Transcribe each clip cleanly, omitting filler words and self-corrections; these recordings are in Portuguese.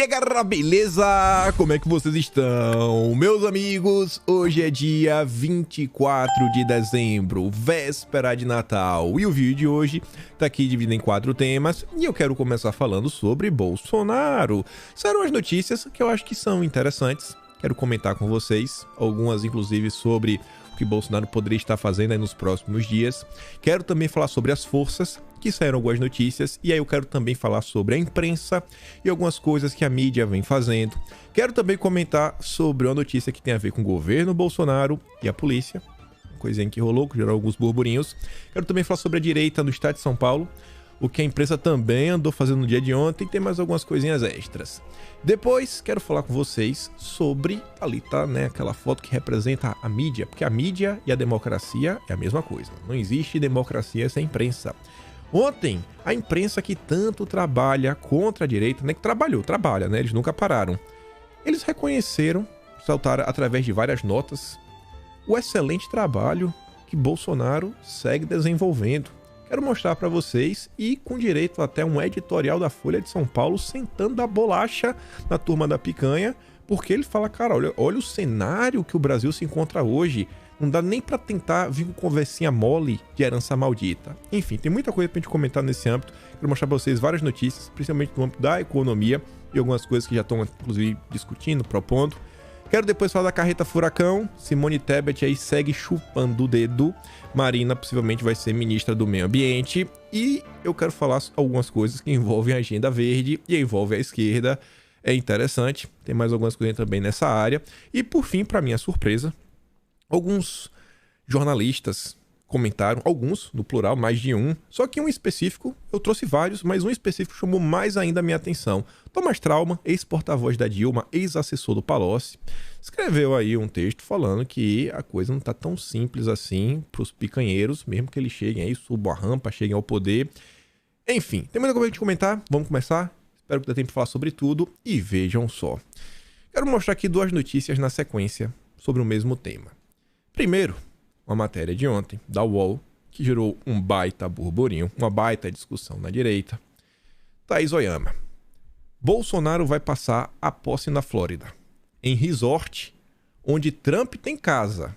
E aí, galera, beleza? Como é que vocês estão? Meus amigos, hoje é dia 24 de dezembro, véspera de Natal. E o vídeo de hoje tá aqui dividido em 4 temas. E eu quero começar falando sobre Bolsonaro. Saíram as notícias que eu acho que são interessantes. Quero comentar com vocês, algumas inclusive sobre o que Bolsonaro poderia estar fazendo aí nos próximos dias. Quero também falar sobre as forças, que saíram algumas notícias, e aí eu quero também falar sobre a imprensa e algumas coisas que a mídia vem fazendo. Quero também comentar sobre uma notícia que tem a ver com o governo Bolsonaro e a polícia, coisinha que rolou, que gerou alguns burburinhos. Quero também falar sobre a direita no estado de São Paulo, o que a imprensa também andou fazendo no dia de ontem, tem mais algumas coisinhas extras. Depois, quero falar com vocês sobre, ali tá, né, aquela foto que representa a mídia, porque a mídia e a democracia é a mesma coisa. Não existe democracia sem imprensa. Ontem, a imprensa que tanto trabalha contra a direita, né, que trabalha, né, eles nunca pararam. Eles reconheceram, saltaram através de várias notas, o excelente trabalho que Bolsonaro segue desenvolvendo. Quero mostrar para vocês e com direito até um editorial da Folha de São Paulo sentando a bolacha na turma da picanha, porque ele fala, cara, olha o cenário que o Brasil se encontra hoje. Não dá nem pra tentar vir com conversinha mole de herança maldita. Enfim, tem muita coisa pra gente comentar nesse âmbito. Quero mostrar pra vocês várias notícias, principalmente no âmbito da economia e algumas coisas que já estão, inclusive, discutindo, propondo. Quero depois falar da carreta furacão. Simone Tebet aí segue chupando o dedo. Marina possivelmente vai ser ministra do meio ambiente. E eu quero falar algumas coisas que envolvem a agenda verde e envolvem a esquerda. É interessante. Tem mais algumas coisas também nessa área. E por fim, pra minha surpresa, alguns jornalistas comentaram, alguns, no plural, mais de um, só que um específico, eu trouxe vários, mas um específico chamou mais ainda a minha atenção. Thomas Trauma, ex-porta-voz da Dilma, ex-assessor do Palocci, escreveu aí um texto falando que a coisa não tá tão simples assim pros picanheiros, mesmo que eles cheguem aí, subam a rampa, cheguem ao poder. Enfim, tem muita coisa de comentar, vamos começar? Espero que dê tempo de falar sobre tudo e vejam só. Quero mostrar aqui duas notícias na sequência sobre o mesmo tema. Primeiro, uma matéria de ontem, da UOL, que gerou um baita burburinho, uma baita discussão na direita. Thaís Oyama. Bolsonaro vai passar a posse na Flórida, em resort, onde Trump tem casa.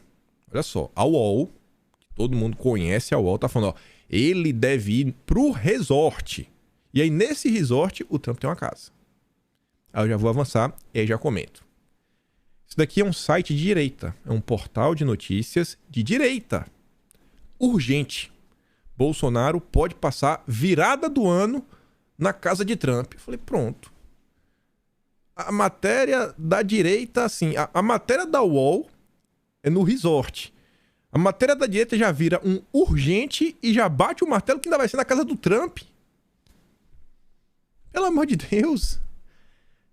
Olha só, a UOL, que todo mundo conhece a UOL, tá falando, ó, ele deve ir pro resort. E aí, nesse resort, o Trump tem uma casa. Aí eu já vou avançar e aí já comento. Isso daqui é um site de direita, é um portal de notícias de direita. Urgente. Bolsonaro pode passar virada do ano na casa de Trump. Eu falei, pronto. A matéria da direita, assim, a matéria da UOL é no resort. A matéria da direita já vira um urgente e já bate o martelo que ainda vai ser na casa do Trump. Pelo amor de Deus.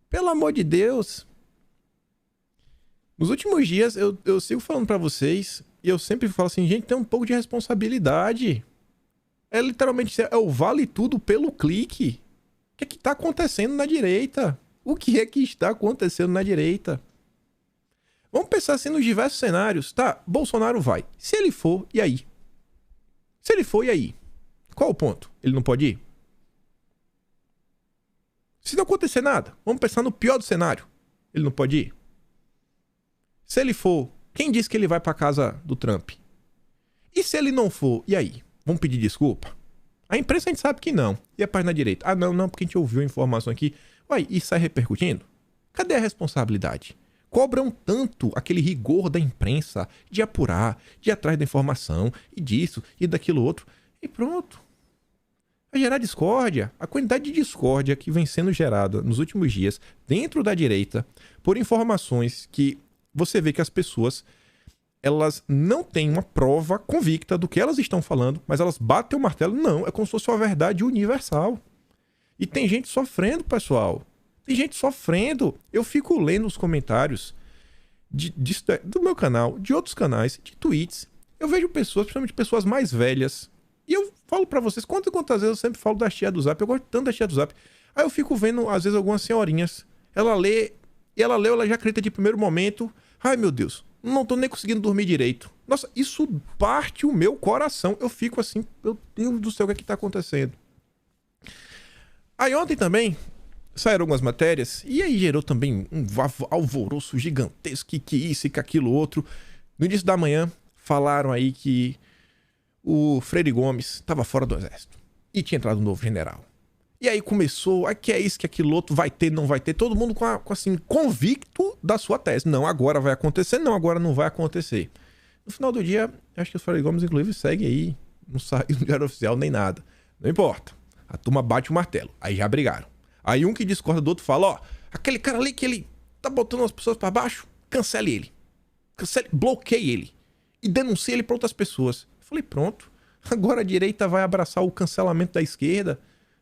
Pelo amor de Deus. Nos últimos dias, eu sigo falando pra vocês, e eu sempre falo assim, gente, tem um pouco de responsabilidade. É literalmente, é o vale tudo pelo clique. O que é que tá acontecendo na direita? O que é que está acontecendo na direita? Vamos pensar assim nos diversos cenários. Tá, Bolsonaro vai. Se ele for, e aí? Se ele for, e aí? Qual o ponto? Ele não pode ir? Se não acontecer nada, vamos pensar no pior do cenário. Ele não pode ir? Se ele for, quem disse que ele vai pra casa do Trump? E se ele não for, e aí? Vamos pedir desculpa? A imprensa a gente sabe que não. E a página direita? Ah, não, porque a gente ouviu a informação aqui. Uai, e sai repercutindo? Cadê a responsabilidade? Cobram tanto aquele rigor da imprensa de apurar, de ir atrás da informação, e disso, e daquilo outro. E pronto. Vai gerar discórdia. A quantidade de discórdia que vem sendo gerada nos últimos dias dentro da direita por informações que você vê que as pessoas, elas não têm uma prova convicta do que elas estão falando, mas elas batem o martelo. Não, é como se fosse uma verdade universal. E tem gente sofrendo, pessoal. Tem gente sofrendo. Eu fico lendo os comentários do meu canal, de outros canais, de tweets. Eu vejo pessoas, principalmente pessoas mais velhas. E eu falo pra vocês, quantas vezes eu sempre falo da tia do Zap. Eu gosto tanto da tia do Zap. Aí eu fico vendo, às vezes, algumas senhorinhas. Ela lê... E ela leu, ela já acredita de primeiro momento. Ai, meu Deus, não tô nem conseguindo dormir direito. Nossa, isso parte o meu coração. Eu fico assim, meu Deus do céu, o que é que tá acontecendo? Aí ontem também saíram algumas matérias e aí gerou também um alvoroço gigantesco, que isso e que aquilo outro. No início da manhã, falaram aí que o Freire Gomes estava fora do exército e tinha entrado um novo general. E aí começou, que é isso, que aquilo outro, vai ter, não vai ter, todo mundo assim, convicto da sua tese. Não, agora vai acontecer, não, agora não vai acontecer. No final do dia, acho que o Freire Gomes, inclusive, segue aí, não saiu no diário oficial nem nada. Não importa. A turma bate o martelo. Aí já brigaram. Aí um que discorda do outro fala, ó, aquele cara ali que ele tá botando as pessoas pra baixo, cancele ele. Bloqueie ele. E denuncie ele pra outras pessoas. Eu falei, pronto. Agora a direita vai abraçar o cancelamento da esquerda,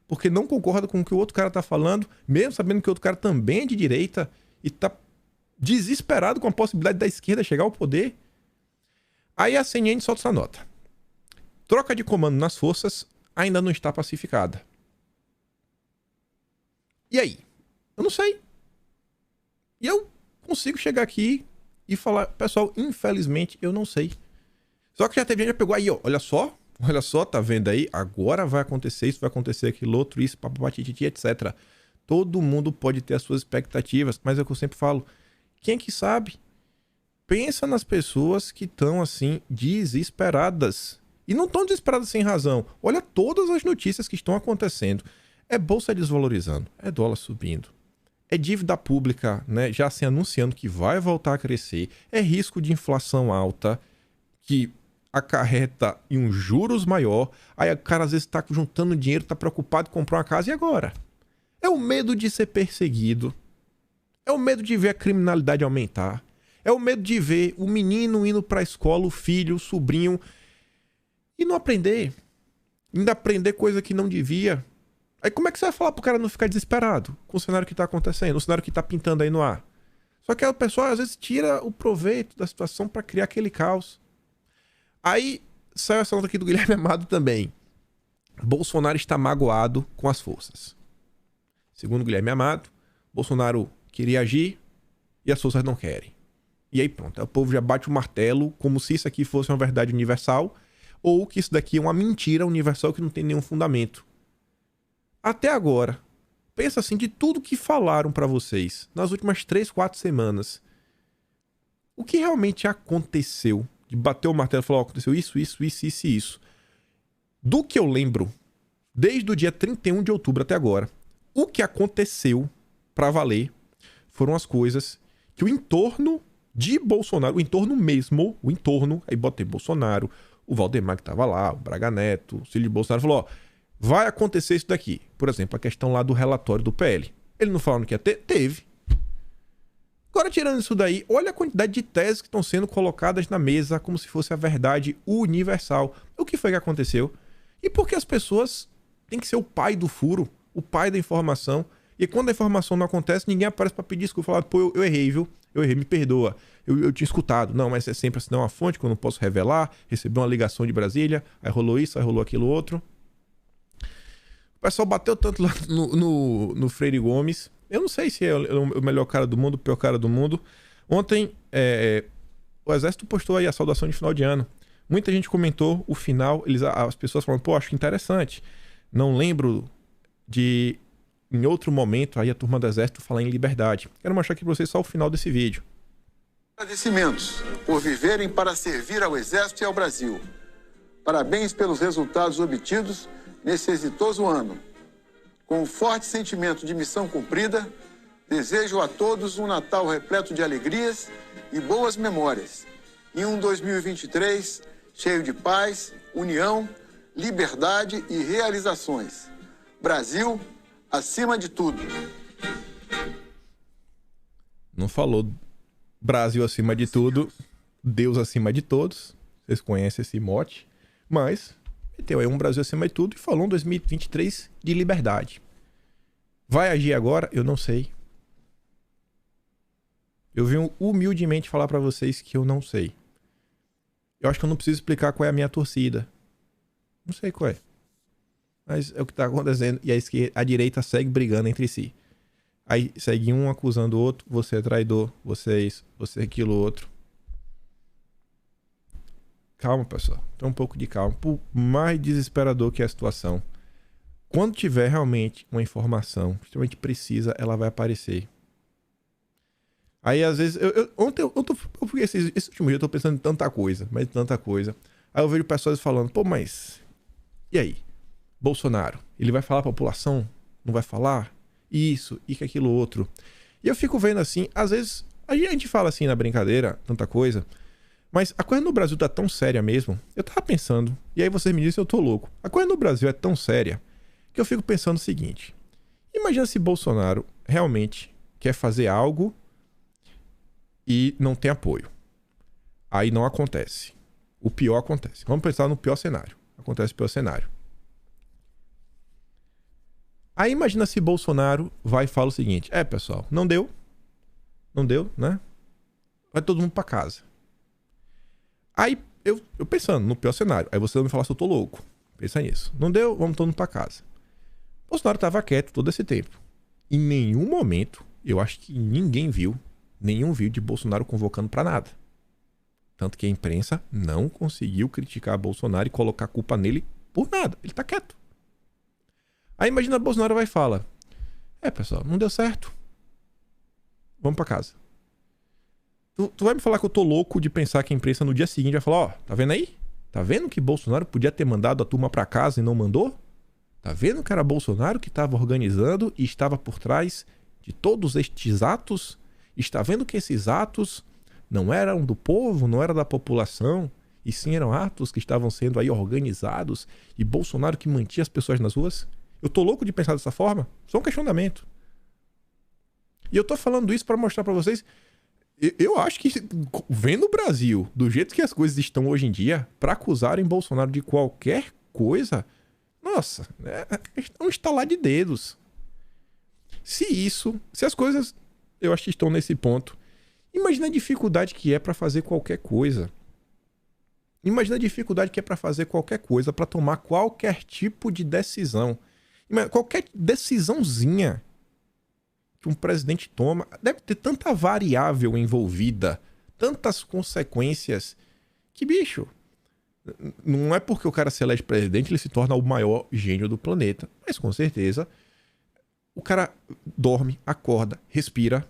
porque não concorda com o que o outro cara tá falando, mesmo sabendo que o outro cara também é de direita e tá desesperado com a possibilidade da esquerda chegar ao poder. Aí a CNN solta essa nota. Troca de comando nas forças ainda não está pacificada. E aí? Eu não sei. E eu consigo chegar aqui e falar, pessoal, infelizmente eu não sei. Só que já teve gente que pegou aí, ó, olha só, tá vendo aí? Agora vai acontecer isso, vai acontecer aquilo outro, isso, papapatiti, etc. Todo mundo pode ter as suas expectativas, mas é o que eu sempre falo. Quem é que sabe? Pensa nas pessoas que estão, assim, desesperadas. E não estão desesperadas sem razão. Olha todas as notícias que estão acontecendo. É bolsa desvalorizando, é dólar subindo. É dívida pública, né, já se anunciando que vai voltar a crescer. É risco de inflação alta, que acarreta em um juros maior. Aí o cara às vezes está juntando dinheiro, está preocupado em comprar uma casa. E agora? É o medo de ser perseguido. É o medo de ver a criminalidade aumentar. É o medo de ver o menino indo para a escola, o filho, o sobrinho, e não aprender. Ainda aprender coisa que não devia. Aí como é que você vai falar pro cara não ficar desesperado com o cenário que tá acontecendo, o cenário que tá pintando aí no ar? Só que a pessoa às vezes tira o proveito da situação para criar aquele caos. Aí saiu essa nota aqui do Guilherme Amado também. Bolsonaro está magoado com as forças. Segundo Guilherme Amado, Bolsonaro queria agir e as forças não querem. E aí pronto, o povo já bate o martelo como se isso aqui fosse uma verdade universal ou que isso daqui é uma mentira universal que não tem nenhum fundamento. Até agora, pensa assim, de tudo que falaram pra vocês nas últimas 3, 4 semanas, o que realmente aconteceu? De bater o martelo e falar, ó, aconteceu isso. Do que eu lembro, desde o dia 31 de outubro até agora, o que aconteceu pra valer foram as coisas que o entorno de Bolsonaro, o entorno mesmo, aí botei Bolsonaro, o Valdemar que tava lá, o Braga Neto, o Cílio de Bolsonaro, falou, ó, vai acontecer isso daqui. Por exemplo, a questão lá do relatório do PL. Ele não falou que ia ter? Teve. Agora, tirando isso daí, olha a quantidade de teses que estão sendo colocadas na mesa como se fosse a verdade universal. O que foi que aconteceu? E por que as pessoas têm que ser o pai do furo, o pai da informação? E quando a informação não acontece, ninguém aparece para pedir desculpa, falar, pô, eu errei, viu? Eu errei, me perdoa. Eu tinha escutado. Não, mas é sempre assim, não, uma fonte que eu não posso revelar. Recebi uma ligação de Brasília, aí rolou isso, aí rolou aquilo outro. O pessoal bateu tanto lá no Freire Gomes. Eu não sei se é o melhor cara do mundo, o pior cara do mundo. Ontem, o Exército postou aí a saudação de final de ano. Muita gente comentou o final, as pessoas falam, pô, acho que interessante. Não lembro de, em outro momento, aí a turma do Exército falar em liberdade. Quero mostrar aqui pra vocês só o final desse vídeo. Agradecimentos por viverem para servir ao Exército e ao Brasil. Parabéns pelos resultados obtidos nesse exitoso ano. Com um forte sentimento de missão cumprida, desejo a todos um Natal repleto de alegrias e boas memórias. E um 2023 cheio de paz, união, liberdade e realizações. Brasil, acima de tudo. Não falou Brasil acima de tudo, Deus acima de todos. Vocês conhecem esse mote. Mas meteu aí um Brasil acima de tudo e falou um 2023 de liberdade. Vai agir agora? Eu não sei. Eu vim humildemente falar pra vocês que eu não sei. Eu acho que eu não preciso explicar qual é a minha torcida. Não sei qual é. Mas é o que tá acontecendo. E a direita segue brigando entre si. Aí segue um acusando o outro. Você é traidor. Você é isso. Você é aquilo outro. Calma, pessoal. Tem um pouco de calma. Por mais desesperador que é a situação, Quando tiver realmente uma informação extremamente precisa, ela vai aparecer. Aí, às vezes, esse último dia eu tô pensando em tanta coisa, mas tanta coisa. Aí eu vejo pessoas falando, pô, mas e aí? Bolsonaro, ele vai falar pra população? Não vai falar? Isso, e que aquilo outro. E eu fico vendo assim, às vezes, a gente fala assim na brincadeira, tanta coisa, mas a coisa no Brasil tá tão séria mesmo. Eu tava pensando, e aí vocês me dizem, eu tô louco. A coisa no Brasil é tão séria que eu fico pensando o seguinte: imagina se Bolsonaro realmente quer fazer algo e não tem apoio. Aí não acontece. O pior acontece. Vamos pensar no pior cenário. Acontece o pior cenário. Aí imagina se Bolsonaro vai e fala o seguinte: pessoal, não deu, né? Vai todo mundo pra casa. Aí eu pensando no pior cenário. Aí você vai me falar se eu tô louco. Pensa nisso. Não deu, vamos todo mundo pra casa. Bolsonaro tava quieto todo esse tempo. Em nenhum momento, eu acho que ninguém viu nenhum vídeo de Bolsonaro convocando pra nada. Tanto que a imprensa não conseguiu criticar Bolsonaro e colocar a culpa nele por nada. Ele tá quieto. Aí imagina Bolsonaro vai e fala: pessoal, não deu certo. Vamos pra casa. Tu vai me falar que eu tô louco de pensar que a imprensa no dia seguinte vai falar: tá vendo aí? Tá vendo que Bolsonaro podia ter mandado a turma pra casa e não mandou? Tá vendo que era Bolsonaro que estava organizando e estava por trás de todos estes atos? Está vendo que esses atos não eram do povo, não eram da população, e sim eram atos que estavam sendo aí organizados e Bolsonaro que mantinha as pessoas nas ruas? Eu tô louco de pensar dessa forma? Só um questionamento. E eu tô falando isso para mostrar para vocês. Eu acho que, vendo o Brasil do jeito que as coisas estão hoje em dia, para acusarem Bolsonaro de qualquer coisa, nossa, é um estalar de dedos. Se as coisas, eu acho que estão nesse ponto, imagina a dificuldade que é para fazer qualquer coisa. Imagina a dificuldade que é para fazer qualquer coisa, para tomar qualquer tipo de decisão. Qualquer decisãozinha que um presidente toma, deve ter tanta variável envolvida, tantas consequências, que, bicho, não é porque o cara se elege presidente ele se torna o maior gênio do planeta. Mas com certeza o cara dorme, acorda, respira,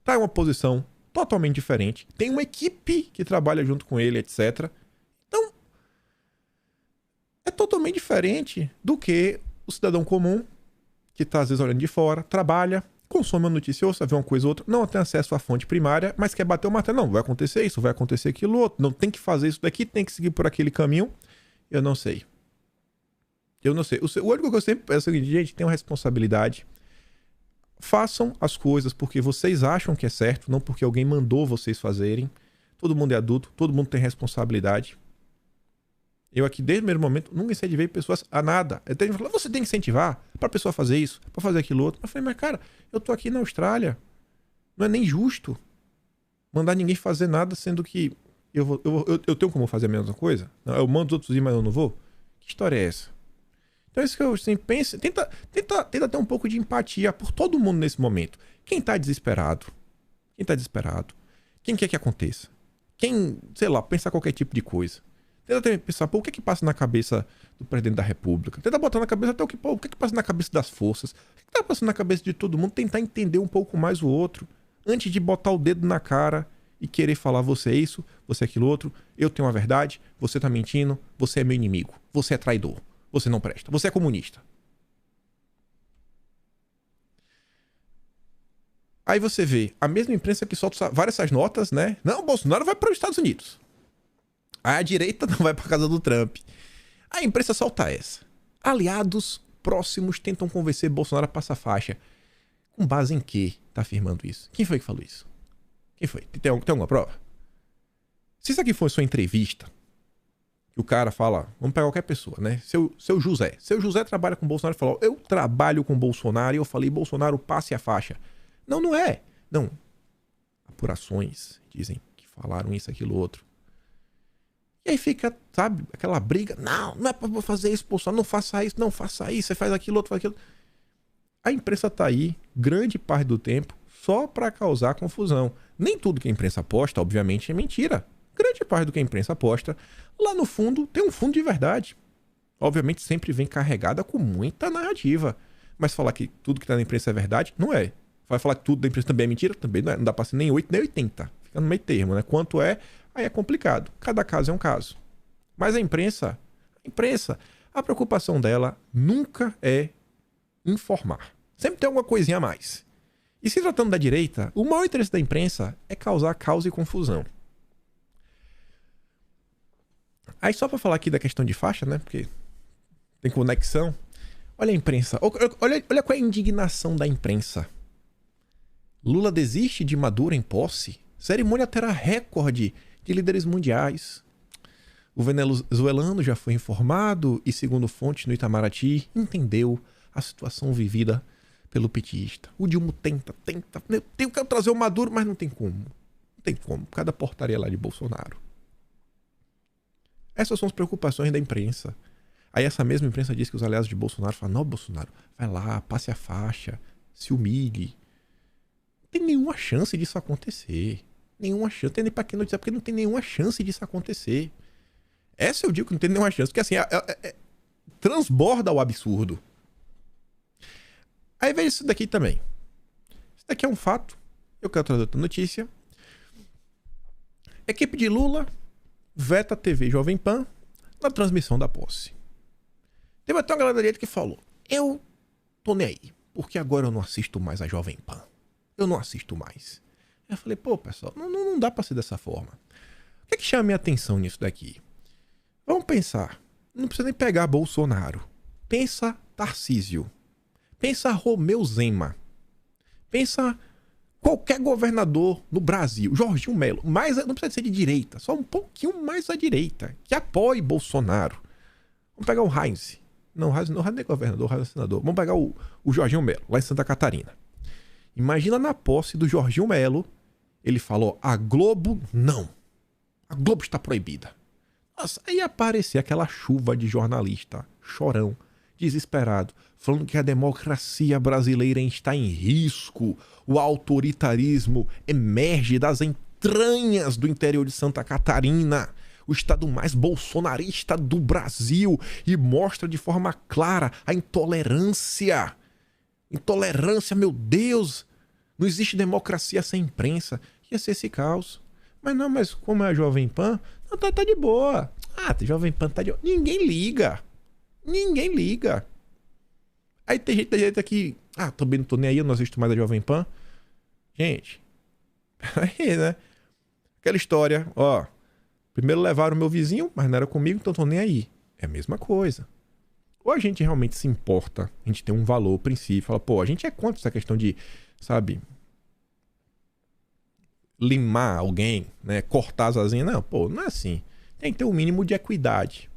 tá em uma posição totalmente diferente, tem uma equipe que trabalha junto com ele, etc. Então é totalmente diferente do que o cidadão comum que tá às vezes olhando de fora, trabalha, consome uma notícia, ouça, vê uma coisa ou outra, não tem acesso à fonte primária, mas quer bater o martelo. Não, vai acontecer isso, vai acontecer aquilo outro, não tem que fazer isso daqui, tem que seguir por aquele caminho. Eu não sei. O único que eu sempre peço é o seguinte: gente, tem uma responsabilidade. Façam as coisas porque vocês acham que é certo, não porque alguém mandou vocês fazerem. Todo mundo é adulto, todo mundo tem responsabilidade. Eu aqui, desde o primeiro momento, nunca incentivei pessoas a nada. Até gente falou: você tem que incentivar pra pessoa fazer isso, pra fazer aquilo outro. Eu falei: mas cara, eu tô aqui na Austrália. Não é nem justo mandar ninguém fazer nada, sendo que eu tenho como fazer a mesma coisa? Não, eu mando os outros ir, mas eu não vou? Que história é essa? Então é isso que eu assim, penso. Tenta ter um pouco de empatia por todo mundo nesse momento. Quem tá desesperado? Quem quer que aconteça? Quem, sei lá, pensar qualquer tipo de coisa. Tenta pensar, pô, o que é que passa na cabeça do presidente da república? Tenta botar na cabeça até o que é que passa na cabeça das forças? O que tá passando na cabeça de todo mundo? Tentar entender um pouco mais o outro, antes de botar o dedo na cara e querer falar: você é isso, você é aquilo outro, eu tenho uma verdade, você tá mentindo, você é meu inimigo, você é traidor, você não presta, você é comunista. Aí você vê a mesma imprensa que solta várias essas notas, né? Não, Bolsonaro vai para os Estados Unidos. A direita não vai pra casa do Trump. A imprensa solta essa. Aliados próximos tentam convencer Bolsonaro a passar faixa. Com base em que tá afirmando isso? Quem foi que falou isso? Quem foi? Tem alguma prova? Se isso aqui foi sua entrevista, que o cara fala, vamos pegar qualquer pessoa, né? Seu José. Seu José trabalha com Bolsonaro e falou: eu trabalho com Bolsonaro e eu falei: Bolsonaro, passe a faixa. Não é. Não. Apurações dizem que falaram isso, aquilo, outro. E aí fica, sabe, aquela briga. Não é pra fazer isso, Bolsonaro, não faça isso, você faz aquilo, outro faz aquilo. A imprensa tá aí, grande parte do tempo, só pra causar confusão. Nem tudo que a imprensa posta, obviamente, é mentira. Grande parte do que a imprensa posta, lá no fundo, tem um fundo de verdade. Obviamente sempre vem carregada com muita narrativa. Mas falar que tudo que tá na imprensa é verdade, não é. Vai falar que tudo da imprensa também é mentira? Também não é. Não dá pra ser nem 8 nem 80. Fica no meio termo, né? Quanto é, aí é complicado. Cada caso é um caso. Mas a imprensa, a preocupação dela nunca é informar. Sempre tem alguma coisinha a mais. E se tratando da direita, o maior interesse da imprensa é causar caos e confusão. Aí só pra falar aqui da questão de faixa, né? Porque tem conexão. Olha a imprensa. Olha qual é a indignação da imprensa. Lula desiste de Maduro em posse. Cerimônia terá recorde de líderes mundiais. O venezuelano já foi informado e, segundo fontes no Itamaraty, entendeu a situação vivida pelo petista. O Dilma tenta. Eu quero trazer o Maduro, mas não tem como. Não tem como. Cada portaria lá de Bolsonaro. Essas são as preocupações da imprensa. Aí essa mesma imprensa diz que os aliados de Bolsonaro falam: não, Bolsonaro, vai lá, passe a faixa, se humilhe. Não tem nenhuma chance disso acontecer. Nenhuma chance. Tem nem pra quem não dizer, porque não tem nenhuma chance disso acontecer. Essa eu digo que não tem nenhuma chance, porque assim, transborda o absurdo. Aí veja isso daqui também. Isso daqui é um fato. Eu quero trazer outra notícia. Equipe de Lula veta a TV Jovem Pan na transmissão da posse. Teve até uma galera da direita que falou: eu tô nem aí, porque agora eu não assisto mais a Jovem Pan. Eu não assisto mais. Eu falei: pô, pessoal, não dá pra ser dessa forma. O que é que chama a minha atenção nisso daqui? Vamos pensar. Não precisa nem pegar Bolsonaro. Pensa Tarcísio. Pensa Romeu Zema. Pensa qualquer governador no Brasil. Jorginho Melo. Mas não precisa ser de direita. Só um pouquinho mais à direita. Que apoie Bolsonaro. Vamos pegar o Heinz. Não, o Heinz não é governador, o Heinz é senador. Vamos pegar o Jorginho Melo, lá em Santa Catarina. Imagina na posse do Jorginho Melo. Ele falou: a Globo não. A Globo está proibida. Nossa, aí aparecia aquela chuva de jornalista, chorão, desesperado, falando que a democracia brasileira está em risco, o autoritarismo emerge das entranhas do interior de Santa Catarina, o estado mais bolsonarista do Brasil, e mostra de forma clara a intolerância. Intolerância, meu Deus! Não existe democracia sem imprensa. Ia ser esse caos. Mas não, mas como é a Jovem Pan, não, tá de boa. Ah, a Jovem Pan tá de boa. Ninguém liga. Ninguém liga. Aí tem gente da direita que... ah, também não tô nem aí, eu não assisto mais a Jovem Pan. Gente, peraí, né? Aquela história, ó. Primeiro levaram o meu vizinho, mas não era comigo, então tô nem aí. É a mesma coisa. Ou a gente realmente se importa, a gente tem um valor, princípio, fala, pô, a gente é contra essa questão de, sabe, limar alguém, né, cortar as asinhas. Não, pô, não é assim. Tem que ter um mínimo de equidade.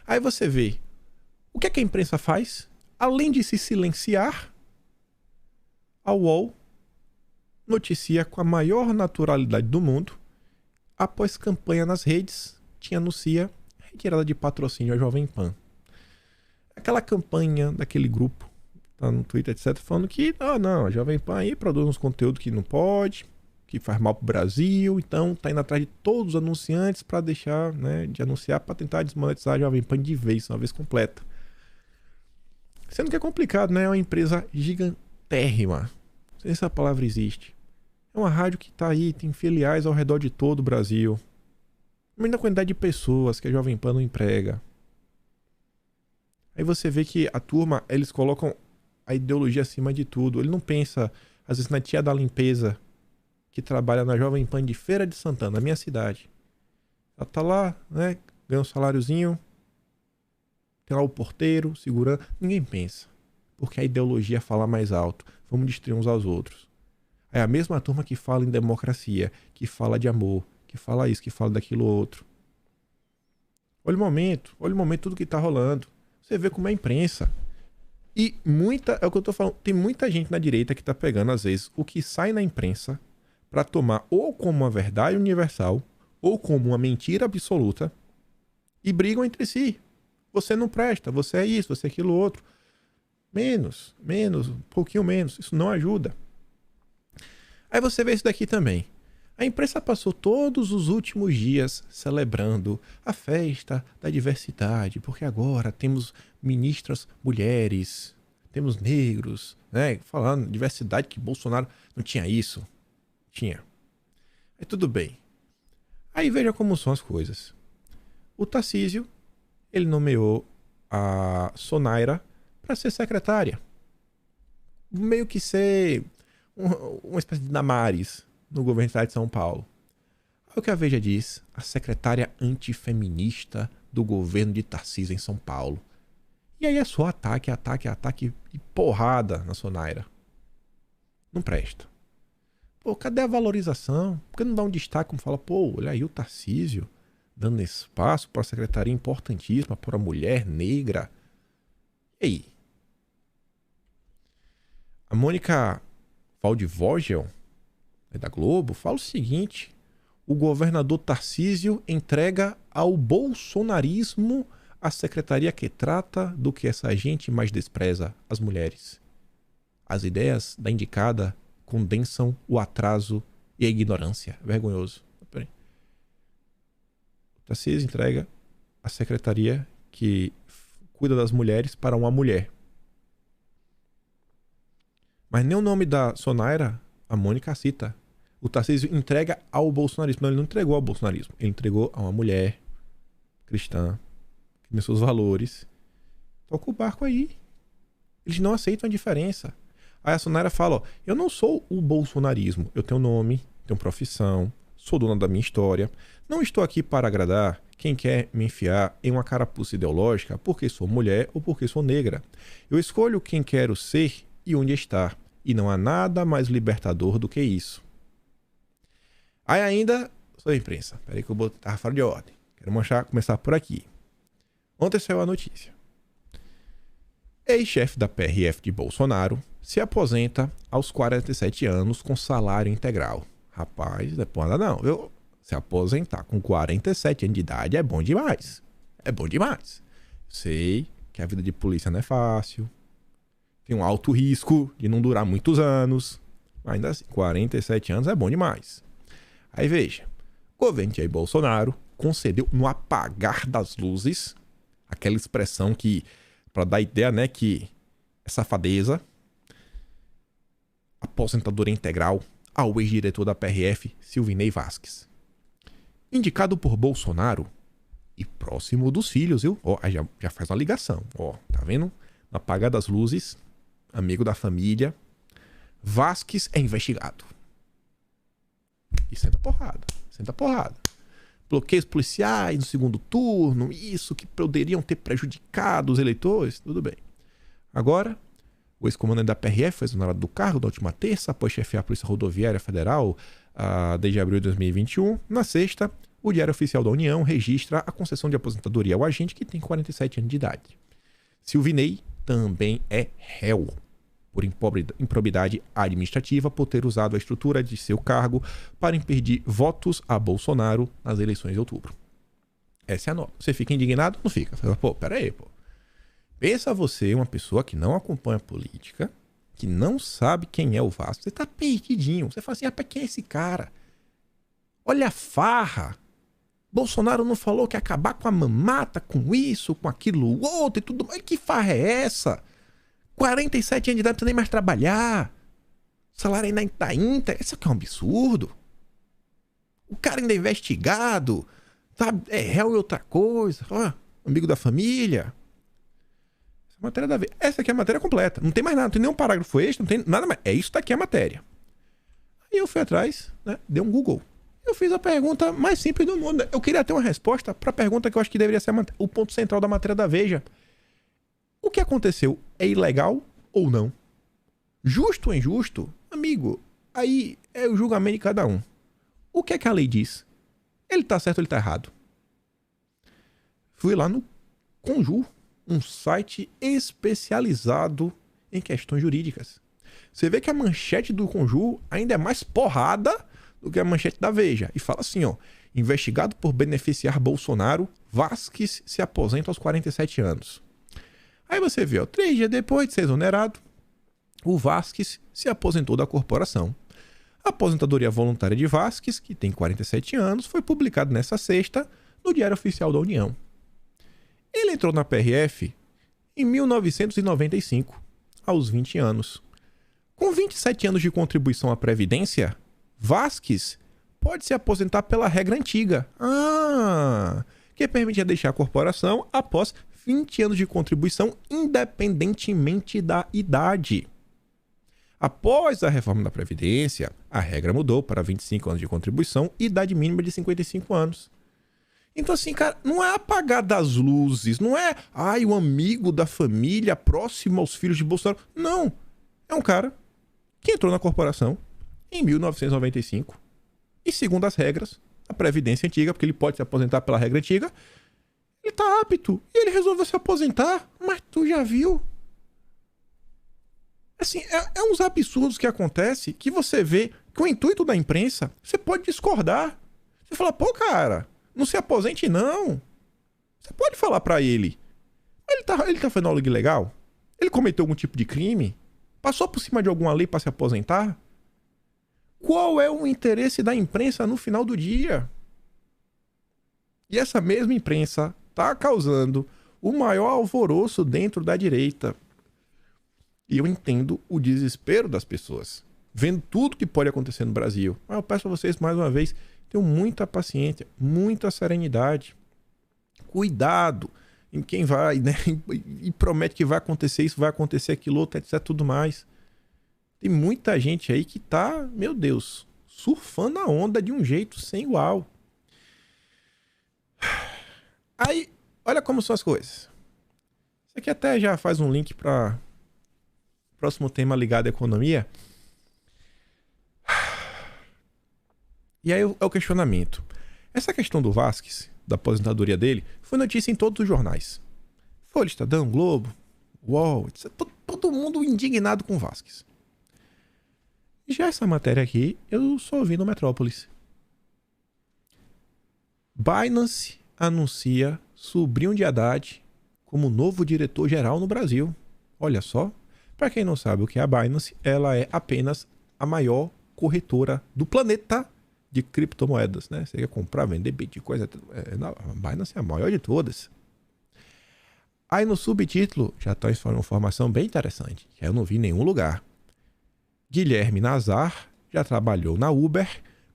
Aí você vê, o que é que a imprensa faz? Além de se silenciar, a UOL noticia com a maior naturalidade do mundo, após campanha nas redes, que anuncia retirada de patrocínio à Jovem Pan. Aquela campanha daquele grupo, tá no Twitter, etc., falando que, não, a Jovem Pan aí produz uns conteúdos que não pode, que faz mal pro Brasil, então tá indo atrás de todos os anunciantes para deixar, né, de anunciar, para tentar desmonetizar a Jovem Pan de vez, uma vez completa. Sendo que é complicado, né? É uma empresa gigantérrima. Não sei se essa palavra existe. É uma rádio que tá aí, tem filiais ao redor de todo o Brasil. Imagina a quantidade de pessoas que a Jovem Pan não emprega. Aí você vê que a turma, eles colocam a ideologia acima de tudo. Ele não pensa, às vezes, na tia da limpeza que trabalha na Jovem Pan de Feira de Santana, na minha cidade. Ela tá lá, né? Ganha um saláriozinho. Tem lá o porteiro, segurança. Ninguém pensa. Porque a ideologia fala mais alto. Vamos destruir uns aos outros. É a mesma turma que fala em democracia, que fala de amor, que fala isso, que fala daquilo outro. Olha o momento, tudo que tá rolando. Você vê como é a imprensa. E é o que eu tô falando, tem muita gente na direita que tá pegando, às vezes, o que sai na imprensa para tomar ou como uma verdade universal, ou como uma mentira absoluta, e brigam entre si. Você não presta, você é isso, você é aquilo outro. Menos, um pouquinho menos. Isso não ajuda. Aí você vê isso daqui também. A imprensa passou todos os últimos dias celebrando a festa da diversidade, porque agora temos ministras mulheres, temos negros, né? Falando diversidade, que Bolsonaro não tinha isso. Tinha. Aí tudo bem. Aí veja como são as coisas. O Tarcísio, ele nomeou a Sonaira para ser secretária. Meio que ser uma espécie de Damares no governo do estado de São Paulo. Aí o que a Veja diz, a secretária antifeminista do governo de Tarcísio em São Paulo. E aí é só ataque e porrada na Sonaira. Não presta. Pô, cadê a valorização? Por que não dá um destaque como fala, pô, olha aí o Tarcísio dando espaço para a secretaria importantíssima, para a mulher negra. E aí? A Mônica Waldvogel, da Globo, fala o seguinte: o governador Tarcísio entrega ao bolsonarismo a secretaria que trata do que essa gente mais despreza, as mulheres. As ideias da indicada condensam o atraso e a ignorância. Vergonhoso. O Tarcísio entrega a secretaria que cuida das mulheres para uma mulher. Mas nem o nome da Sonaira, a Mônica cita. O Tarcísio entrega ao bolsonarismo. Não, ele não entregou ao bolsonarismo. Ele entregou a uma mulher cristã, que tem seus valores. Toca o barco aí. Eles não aceitam a diferença. Aí a Sonaira fala, ó, eu não sou o bolsonarismo. Eu tenho nome, tenho profissão, sou dona da minha história. Não estou aqui para agradar quem quer me enfiar em uma carapuça ideológica porque sou mulher ou porque sou negra. Eu escolho quem quero ser e onde estar. E não há nada mais libertador do que isso. Aí ainda, sou imprensa. Peraí que eu tava fora de ordem. Quero começar por aqui. Ontem saiu a notícia. Ex-chefe da PRF de Bolsonaro se aposenta aos 47 anos com salário integral. Rapaz, não é porra não, viu? Se aposentar com 47 anos de idade é bom demais. É bom demais. Sei que a vida de polícia não é fácil. Tem um alto risco de não durar muitos anos. Mas ainda assim, 47 anos é bom demais. Aí veja, o governo de Jair Bolsonaro concedeu no apagar das luzes, aquela expressão que, para dar ideia, né, que é safadeza, aposentadoria integral ao ex-diretor da PRF, Silvinei Vasquez. Indicado por Bolsonaro e próximo dos filhos, viu? Ó, já faz uma ligação. Ó, tá vendo? No apagar das luzes, amigo da família, Vasquez é investigado. E senta porrada. Bloqueios policiais no segundo turno, isso que poderiam ter prejudicado os eleitores, tudo bem. Agora, o ex-comandante da PRF foi exonerado do cargo na última terça, após chefiar a Polícia Rodoviária Federal desde abril de 2021. Na sexta, o Diário Oficial da União registra a concessão de aposentadoria ao agente que tem 47 anos de idade. Silvinei também é réu por improbidade administrativa por ter usado a estrutura de seu cargo para impedir votos a Bolsonaro nas eleições de outubro. Essa é a nota. Você fica indignado? Não fica. Você fala, pô, peraí, pô. Pensa você, uma pessoa que não acompanha a política, que não sabe quem é o Vasco. Você tá perdidinho. Você fala assim, rapaz, quem é esse cara? Olha a farra. Bolsonaro não falou que ia acabar com a mamata, com isso, com aquilo, outro e tudo mais. Que farra é essa? 47 anos de idade, não precisa nem mais trabalhar. O salário ainda tá íntegro. Isso aqui é um absurdo. O cara ainda é investigado. Sabe? É réu e outra coisa. Ó, amigo da família. Essa matéria da Veja. Essa aqui é a matéria completa. Não tem mais nada. Não tem nenhum parágrafo extra. Não tem nada mais. É isso daqui a matéria. Aí eu fui atrás, né? Dei um Google. Eu fiz a pergunta mais simples do mundo. Eu queria ter uma resposta para a pergunta que eu acho que deveria ser o ponto central da matéria da Veja. O que aconteceu é ilegal ou não? Justo ou injusto? Amigo, aí é o julgamento de cada um. O que é que a lei diz? Ele tá certo ou ele tá errado? Fui lá no Conjur, um site especializado em questões jurídicas. Você vê que a manchete do Conjur ainda é mais porrada do que a manchete da Veja. E fala assim, ó. Investigado por beneficiar Bolsonaro, Vasquez se aposenta aos 47 anos. Aí você vê, ó, 3 dias depois de ser exonerado, o Vasquez se aposentou da corporação. A aposentadoria voluntária de Vasquez, que tem 47 anos, foi publicada nesta sexta no Diário Oficial da União. Ele entrou na PRF em 1995, aos 20 anos. Com 27 anos de contribuição à Previdência, Vasquez pode se aposentar pela regra antiga, que permitia deixar a corporação após 20 anos de contribuição, independentemente da idade. Após a reforma da Previdência, a regra mudou para 25 anos de contribuição e idade mínima de 55 anos. Então, assim, cara, não é apagar das luzes, não é, o amigo da família próximo aos filhos de Bolsonaro. Não. É um cara que entrou na corporação em 1995 e, segundo as regras da Previdência antiga, porque ele pode se aposentar pela regra antiga, ele tá apto e ele resolveu se aposentar. Mas tu já viu? Assim, é uns absurdos que acontecem que você vê que o intuito da imprensa, você pode discordar. Você fala, pô, cara, não se aposente, não. Você pode falar pra ele. Ele tá fazendo algo ilegal? Ele cometeu algum tipo de crime? Passou por cima de alguma lei pra se aposentar? Qual é o interesse da imprensa no final do dia? E essa mesma imprensa tá causando o maior alvoroço dentro da direita. E eu entendo o desespero das pessoas, vendo tudo que pode acontecer no Brasil. Mas eu peço a vocês, mais uma vez, tenham muita paciência, muita serenidade. Cuidado em quem vai, né? E promete que vai acontecer isso, vai acontecer aquilo outro, etc, tudo mais. Tem muita gente aí que tá, meu Deus, surfando a onda de um jeito sem igual. Aí, olha como são as coisas. Isso aqui até já faz um link para próximo tema ligado à economia. E aí é o questionamento. Essa questão do Vasquez, da aposentadoria dele, foi notícia em todos os jornais. Folha, Estadão, Globo, UOL, etc. Todo mundo indignado com o Vasquez. Já essa matéria aqui, eu só ouvi no Metrópolis. Binance anuncia sobrinho de Haddad como novo diretor-geral no Brasil. Olha só. Para quem não sabe o que é a Binance, ela é apenas a maior corretora do planeta de criptomoedas, né? Você quer comprar, vender Bitcoin, a Binance é a maior de todas. Aí no subtítulo já está uma informação bem interessante, que eu não vi em nenhum lugar. Guilherme Nazar já trabalhou na Uber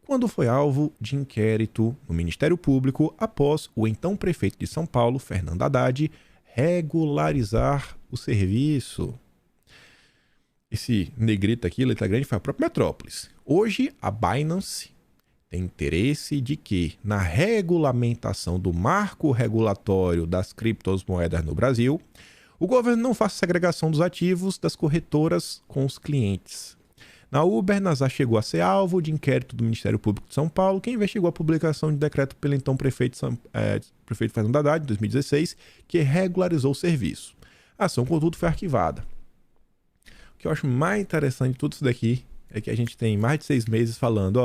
quando foi alvo de inquérito no Ministério Público após o então prefeito de São Paulo, Fernando Haddad, regularizar o serviço. Esse negrito aqui, letra grande, foi a própria Metrópolis. Hoje, a Binance tem interesse de que, na regulamentação do marco regulatório das criptomoedas no Brasil, o governo não faça segregação dos ativos das corretoras com os clientes. Na Uber, Nazar chegou a ser alvo de inquérito do Ministério Público de São Paulo, que investigou a publicação de decreto pelo então prefeito Fernando Haddad, em 2016, que regularizou o serviço. A ação, contudo, foi arquivada. O que eu acho mais interessante de tudo isso daqui é que a gente tem mais de 6 meses falando,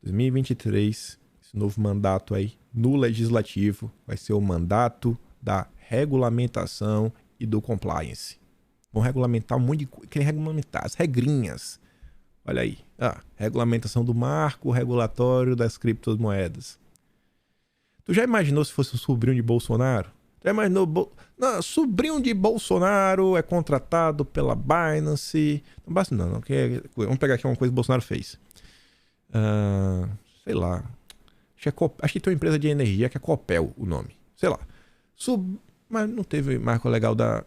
2023, esse novo mandato aí no Legislativo vai ser o mandato da regulamentação e do compliance. Vão regulamentar um monte de coisa, querem regulamentar as regrinhas. Olha aí, regulamentação do marco regulatório das criptomoedas. Tu já imaginou se fosse um sobrinho de Bolsonaro? Já imaginou? Não, sobrinho de Bolsonaro é contratado pela Binance. Não basta não. Vamos pegar aqui uma coisa que o Bolsonaro fez. Sei lá. Acho que tem uma empresa de energia que é Copel o nome. Sei lá. Mas não teve marco legal da...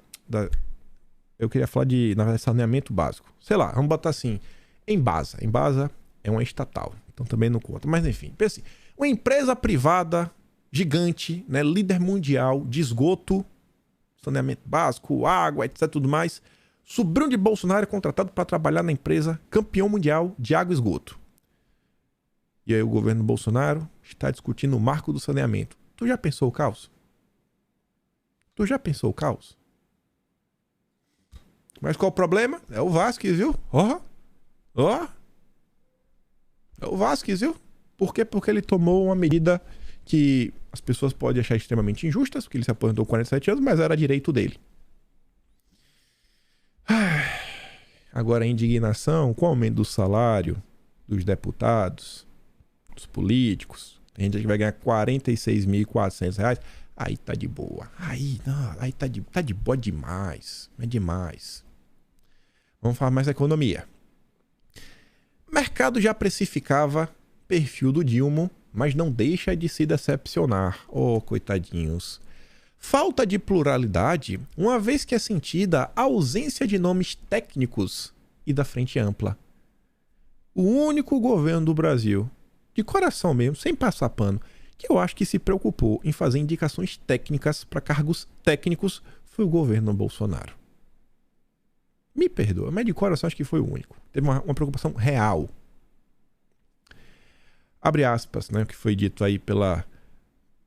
Eu queria falar de, na verdade, saneamento básico. Sei lá, vamos botar assim. Embasa. Embasa é uma estatal. Então também não conta. Mas enfim, pensa assim. Uma empresa privada gigante, né, líder mundial de esgoto, saneamento básico, água, etc, tudo mais. Sobrinho de Bolsonaro é contratado para trabalhar na empresa campeão mundial de água e esgoto. E aí o governo Bolsonaro está discutindo o marco do saneamento. Tu já pensou o caos? Tu já pensou o caos? Mas qual o problema? É o Vasquez, viu? É o Vasquez, viu? Por quê? Porque ele tomou uma medida que as pessoas podem achar extremamente injustas, porque ele se aposentou com 47 anos, mas era direito dele. Agora a indignação com o aumento do salário dos deputados, dos políticos, tem gente que vai ganhar R$46.400, aí tá de boa. Aí tá de boa demais. É demais. Vamos falar mais da economia. Mercado já precificava perfil do Dilma, mas não deixa de se decepcionar. Oh, coitadinhos. Falta de pluralidade, uma vez que é sentida a ausência de nomes técnicos e da frente ampla. O único governo do Brasil, de coração mesmo, sem passar pano, que eu acho que se preocupou em fazer indicações técnicas para cargos técnicos foi o governo Bolsonaro. Me perdoa, mas de coração acho que foi o único. Teve uma preocupação real. Abre aspas, né, o que foi dito aí pela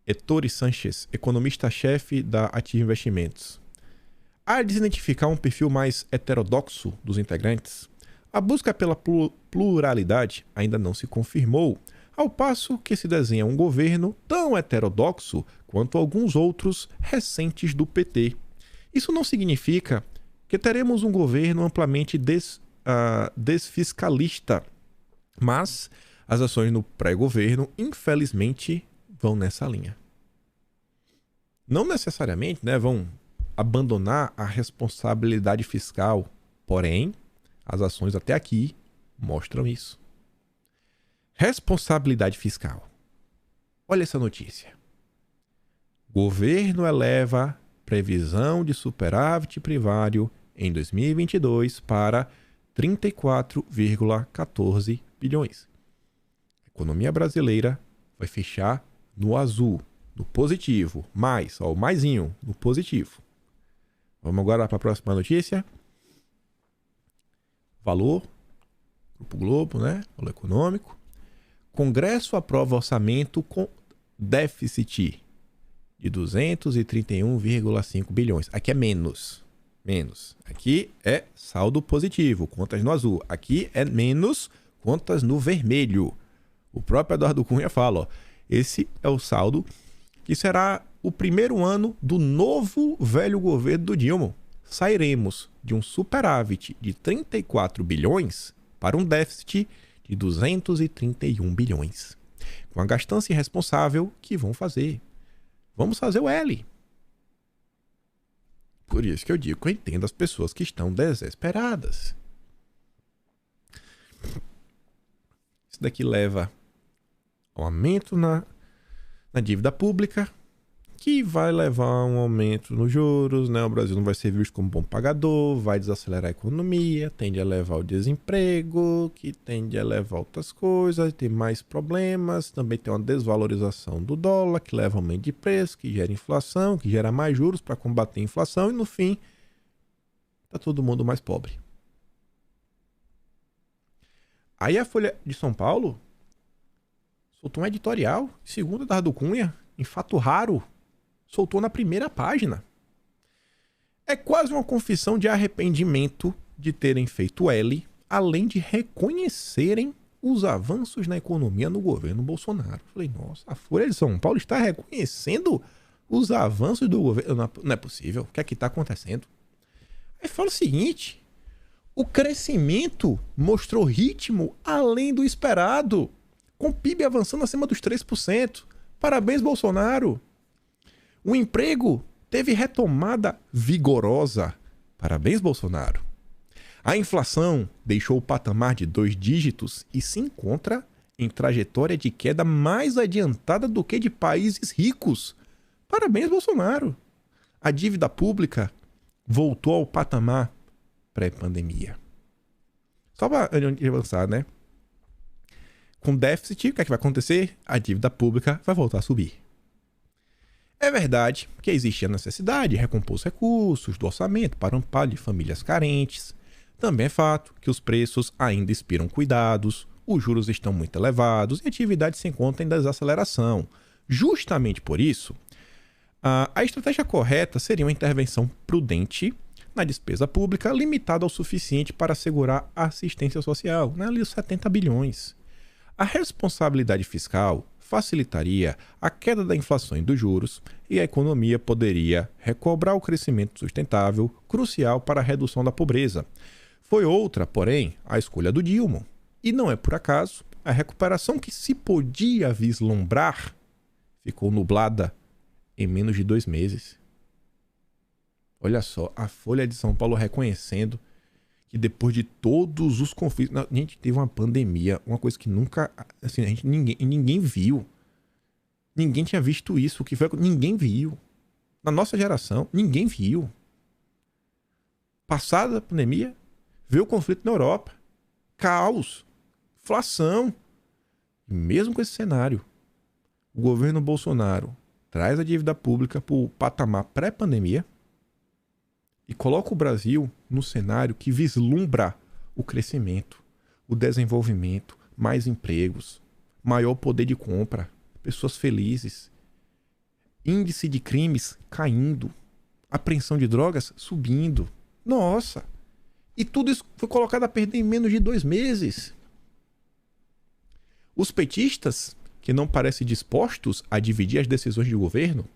Ettore Sanchez, economista-chefe da Ativa Investimentos. Há de se identificar um perfil mais heterodoxo dos integrantes. A busca pela pluralidade ainda não se confirmou, ao passo que se desenha um governo tão heterodoxo quanto alguns outros recentes do PT. Isso não significa que teremos um governo amplamente desfiscalista, mas as ações no pré-governo, infelizmente, vão nessa linha. Não necessariamente, né, vão abandonar a responsabilidade fiscal, porém, as ações até aqui mostram isso. Responsabilidade fiscal. Olha essa notícia. Governo eleva previsão de superávit primário em 2022 para 34,14 bilhões. A economia brasileira vai fechar no azul, no positivo, mais, ó, o maisinho, no positivo. Vamos agora para a próxima notícia. Valor, Grupo Globo, né? Valor econômico. Congresso aprova orçamento com déficit de 231,5 bilhões. Aqui é menos. Aqui é saldo positivo, contas no azul. Aqui é menos, contas no vermelho. O próprio Eduardo Cunha fala, ó, esse é o saldo que será o primeiro ano do novo velho governo do Dilma. Sairemos de um superávit de 34 bilhões para um déficit de 231 bilhões. Com a gastança irresponsável que vão fazer. Vamos fazer o L. Por isso que eu digo que eu entendo as pessoas que estão desesperadas. Isso daqui leva ao aumento na dívida pública, que vai levar a um aumento nos juros, né? O Brasil não vai ser visto como bom pagador, vai desacelerar a economia, tende a levar ao desemprego, que tende a levar outras coisas, tem mais problemas, também tem uma desvalorização do dólar, que leva a aumento de preço, que gera inflação, que gera mais juros para combater a inflação e no fim tá todo mundo mais pobre. Aí a Folha de São Paulo soltou um editorial, segundo Eduardo Cunha, em fato raro, soltou na primeira página. É quase uma confissão de arrependimento de terem feito L, além de reconhecerem os avanços na economia no governo Bolsonaro. Falei, nossa, a Folha de São Paulo está reconhecendo os avanços do governo. Não é possível. O que é que está acontecendo? Aí fala o seguinte, o crescimento mostrou ritmo além do esperado, com o PIB avançando acima dos 3%. Parabéns, Bolsonaro. O emprego teve retomada vigorosa. Parabéns, Bolsonaro. A inflação deixou o patamar de 2 dígitos e se encontra em trajetória de queda mais adiantada do que de países ricos. Parabéns, Bolsonaro. A dívida pública voltou ao patamar pré-pandemia. Só para avançar, né? Com déficit, o que é que vai acontecer? A dívida pública vai voltar a subir. É verdade que existe a necessidade de recompor os recursos do orçamento para amparo de famílias carentes. Também é fato que os preços ainda inspiram cuidados, os juros estão muito elevados e a atividade se encontra em desaceleração. Justamente por isso, a estratégia correta seria uma intervenção prudente na despesa pública, limitada ao suficiente para assegurar a assistência social, né? Ali os 70 bilhões. A responsabilidade fiscal facilitaria a queda da inflação e dos juros e a economia poderia recobrar o crescimento sustentável, crucial para a redução da pobreza. Foi outra, porém, a escolha do Dilma. E não é por acaso, a recuperação que se podia vislumbrar ficou nublada em menos de 2 meses. Olha só, a Folha de São Paulo reconhecendo que depois de todos os conflitos... A gente teve uma pandemia, uma coisa que nunca... Assim, ninguém viu. Ninguém tinha visto isso. O que foi? Ninguém viu. Na nossa geração, ninguém viu. Passada a pandemia, veio o conflito na Europa. Caos. Inflação. E mesmo com esse cenário, o governo Bolsonaro traz a dívida pública para o patamar pré-pandemia e coloca o Brasil no cenário que vislumbra o crescimento, o desenvolvimento, mais empregos, maior poder de compra, pessoas felizes, índice de crimes caindo, apreensão de drogas subindo. Nossa! E tudo isso foi colocado a perder em menos de 2 meses. Os petistas, que não parecem dispostos a dividir as decisões de governo,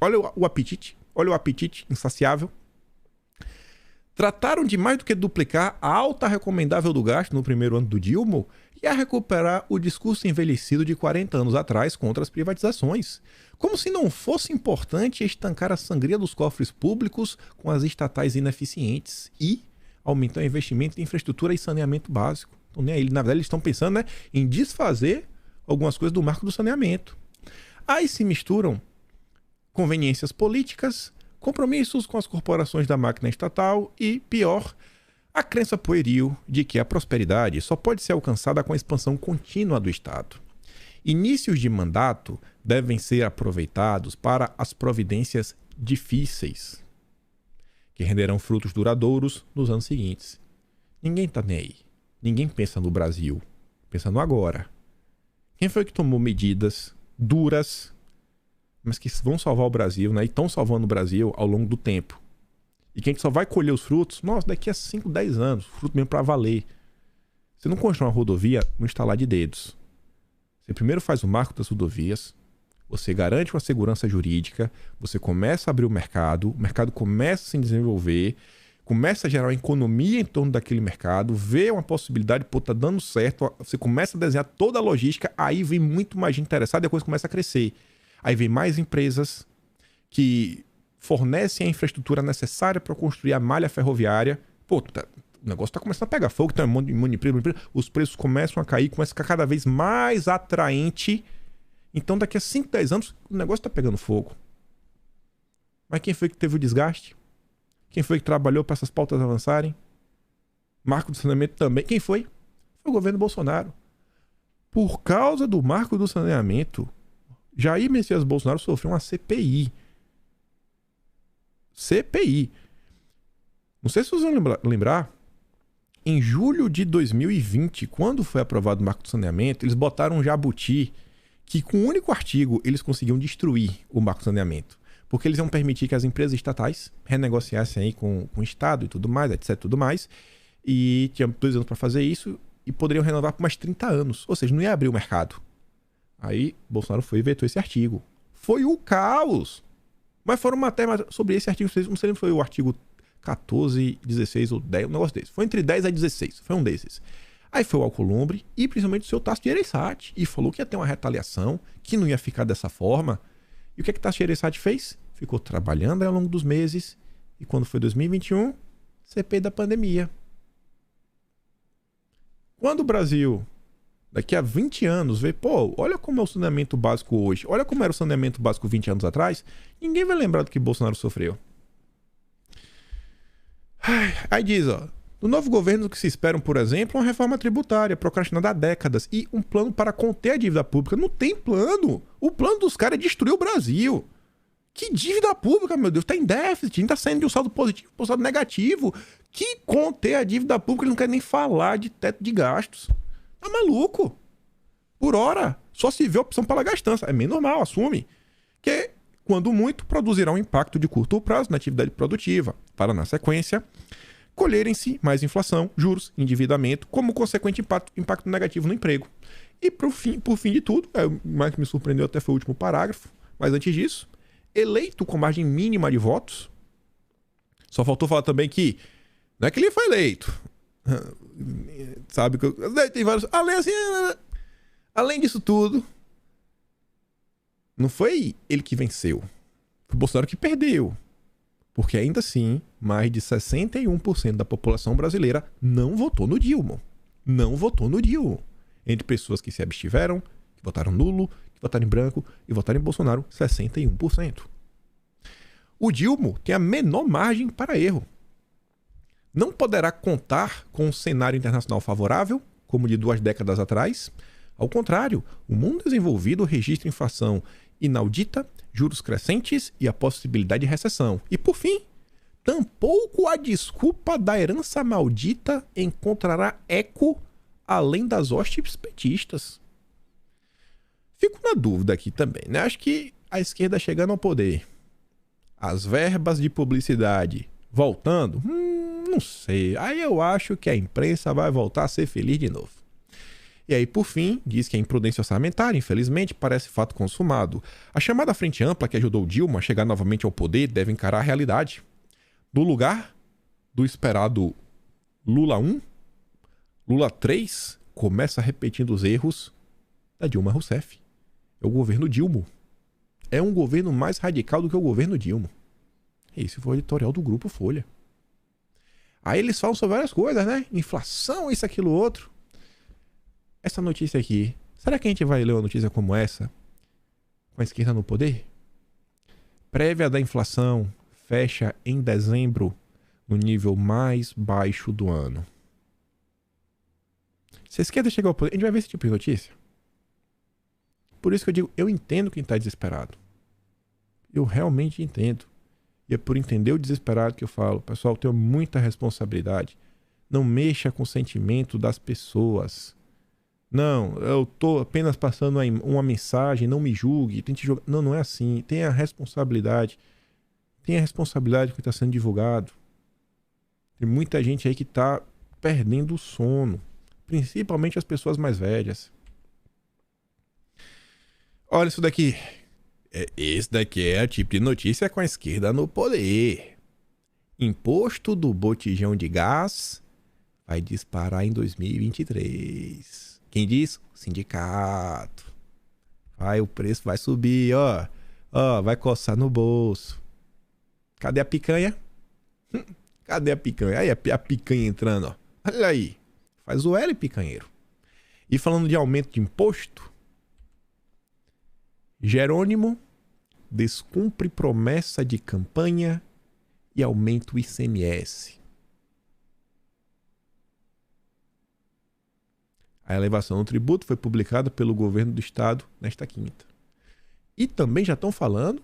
olha o apetite insaciável, trataram de mais do que duplicar a alta recomendável do gasto no primeiro ano do Dilma e a recuperar o discurso envelhecido de 40 anos atrás contra as privatizações. Como se não fosse importante estancar a sangria dos cofres públicos com as estatais ineficientes e aumentar o investimento em infraestrutura e saneamento básico. Então, nem aí, na verdade, eles estão pensando, né, em desfazer algumas coisas do marco do saneamento. Aí se misturam conveniências políticas, compromissos com as corporações da máquina estatal e, pior, a crença pueril de que a prosperidade só pode ser alcançada com a expansão contínua do Estado. Inícios de mandato devem ser aproveitados para as providências difíceis, que renderão frutos duradouros nos anos seguintes. Ninguém está nem aí. Ninguém pensa no Brasil. Pensa no agora. Quem foi que tomou medidas duras, mas que vão salvar o Brasil, né? E estão salvando o Brasil ao longo do tempo. E quem só vai colher os frutos, nossa, daqui a 5, 10 anos, fruto mesmo para valer. Você não constrói uma rodovia no estalar de dedos. Você primeiro faz o marco das rodovias, você garante uma segurança jurídica, você começa a abrir o mercado começa a se desenvolver, começa a gerar uma economia em torno daquele mercado, vê uma possibilidade, pô, tá dando certo, você começa a desenhar toda a logística, aí vem muito mais gente interessada e a coisa começa a crescer. Aí vem mais empresas que fornecem a infraestrutura necessária para construir a malha ferroviária. Pô, o negócio tá começando a pegar fogo, tem um monte de empresa, os preços começam a cair, começa a ficar cada vez mais atraente. Então daqui a 5, 10 anos o negócio tá pegando fogo. Mas quem foi que teve o desgaste? Quem foi que trabalhou para essas pautas avançarem? Marco do saneamento também. Quem foi? Foi o governo Bolsonaro. Por causa do marco do saneamento, Jair Messias Bolsonaro sofreu uma CPI. CPI. Não sei se vocês vão lembrar. Em julho de 2020, quando foi aprovado o marco do saneamento, eles botaram um jabuti que com um único artigo eles conseguiam destruir o marco do saneamento. Porque eles iam permitir que as empresas estatais renegociassem aí com o Estado e tudo mais, etc, tudo mais. E tinham 2 anos para fazer isso e poderiam renovar por mais 30 anos. Ou seja, não ia abrir o mercado. Aí Bolsonaro foi e vetou esse artigo. Foi o caos. Mas foram matérias sobre esse artigo, não sei se foi o artigo 14, 16 ou 10, um negócio desse. Foi entre 10 a 16, foi um desses. Aí foi o Alcolumbre e principalmente o seu Tasso Gereissati. E falou que ia ter uma retaliação, que não ia ficar dessa forma. E o que Tasso Gereissati fez? Ficou trabalhando ao longo dos meses. E quando foi 2021, CPI da pandemia. Quando o Brasil, daqui a 20 anos, vê, pô, olha como é o saneamento básico hoje, olha como era o saneamento básico 20 anos atrás, ninguém vai lembrar do que Bolsonaro sofreu. Aí diz, ó, do novo governo que se esperam, por exemplo, uma reforma tributária procrastinada há décadas e um plano para conter a dívida pública. Não tem plano. O plano dos caras é destruir o Brasil. Que dívida pública, meu Deus? Tá em déficit, ainda tá saindo de um saldo positivo para um saldo negativo. Que conter a dívida pública, ele não quer nem falar de teto de gastos. Tá maluco? Por hora, só se vê a opção pela gastança. É meio normal, assume. Que, quando muito, produzirá um impacto de curto prazo na atividade produtiva, para, na sequência, colherem-se mais inflação, juros, endividamento, como consequente impacto negativo no emprego. E, por fim de tudo, o mais que me surpreendeu até foi o último parágrafo, mas antes disso, eleito com margem mínima de votos, só faltou falar também que não é que ele foi eleito. sabe? Tem vários... Além disso tudo, não foi ele que venceu. Foi o Bolsonaro que perdeu. Porque ainda assim, mais de 61% da população brasileira não votou no Dilma. Não votou no Dilma. Entre pessoas que se abstiveram, que votaram nulo, que votaram em branco e votaram em Bolsonaro, 61%. O Dilma tem a menor margem para erro. Não poderá contar com um cenário internacional favorável, como de 2 décadas atrás. Ao contrário, o mundo desenvolvido registra inflação inaudita, juros crescentes e a possibilidade de recessão. E, por fim, tampouco a desculpa da herança maldita encontrará eco além das hostes petistas. Fico na dúvida aqui também, né? Acho que a esquerda chegando ao poder, as verbas de publicidade voltando, não sei. Aí eu acho que a imprensa vai voltar a ser feliz de novo. E aí, por fim, diz que a imprudência orçamentária, infelizmente, parece fato consumado. A chamada Frente Ampla, que ajudou Dilma a chegar novamente ao poder, deve encarar a realidade. No lugar do esperado Lula 1, Lula 3 começa repetindo os erros da Dilma Rousseff. É o governo Dilma. É um governo mais radical do que o governo Dilma. Esse foi o editorial do Grupo Folha. Aí eles falam sobre várias coisas, né? Inflação, isso, aquilo, outro. Essa notícia aqui, será que a gente vai ler uma notícia como essa com a esquerda no poder? Prévia da inflação fecha em dezembro no nível mais baixo do ano. Se a esquerda chegar ao poder, a gente vai ver esse tipo de notícia? Por isso que eu digo, eu entendo quem está desesperado. Eu realmente entendo. E é por entender o desesperado que eu falo, pessoal, tenho muita responsabilidade. Não mexa com o sentimento das pessoas. Não, eu tô apenas passando uma mensagem, não me julgue, tente jogar. Não, não é assim. Tenha a responsabilidade. Tenha a responsabilidade do que está sendo divulgado. Tem muita gente aí que está perdendo o sono. Principalmente as pessoas mais velhas. Olha isso daqui. Esse daqui é o tipo de notícia com a esquerda no poder. Imposto do botijão de gás vai disparar em 2023. Quem diz? O sindicato. O preço vai subir, ó. Ó, vai coçar no bolso. Cadê a picanha? Cadê a picanha? Aí a picanha entrando, ó. Olha aí. Faz o L, picanheiro. E falando de aumento de imposto, Jerônimo descumpre promessa de campanha e aumenta o ICMS. A elevação do tributo foi publicada pelo governo do estado nesta quinta. E também já estão falando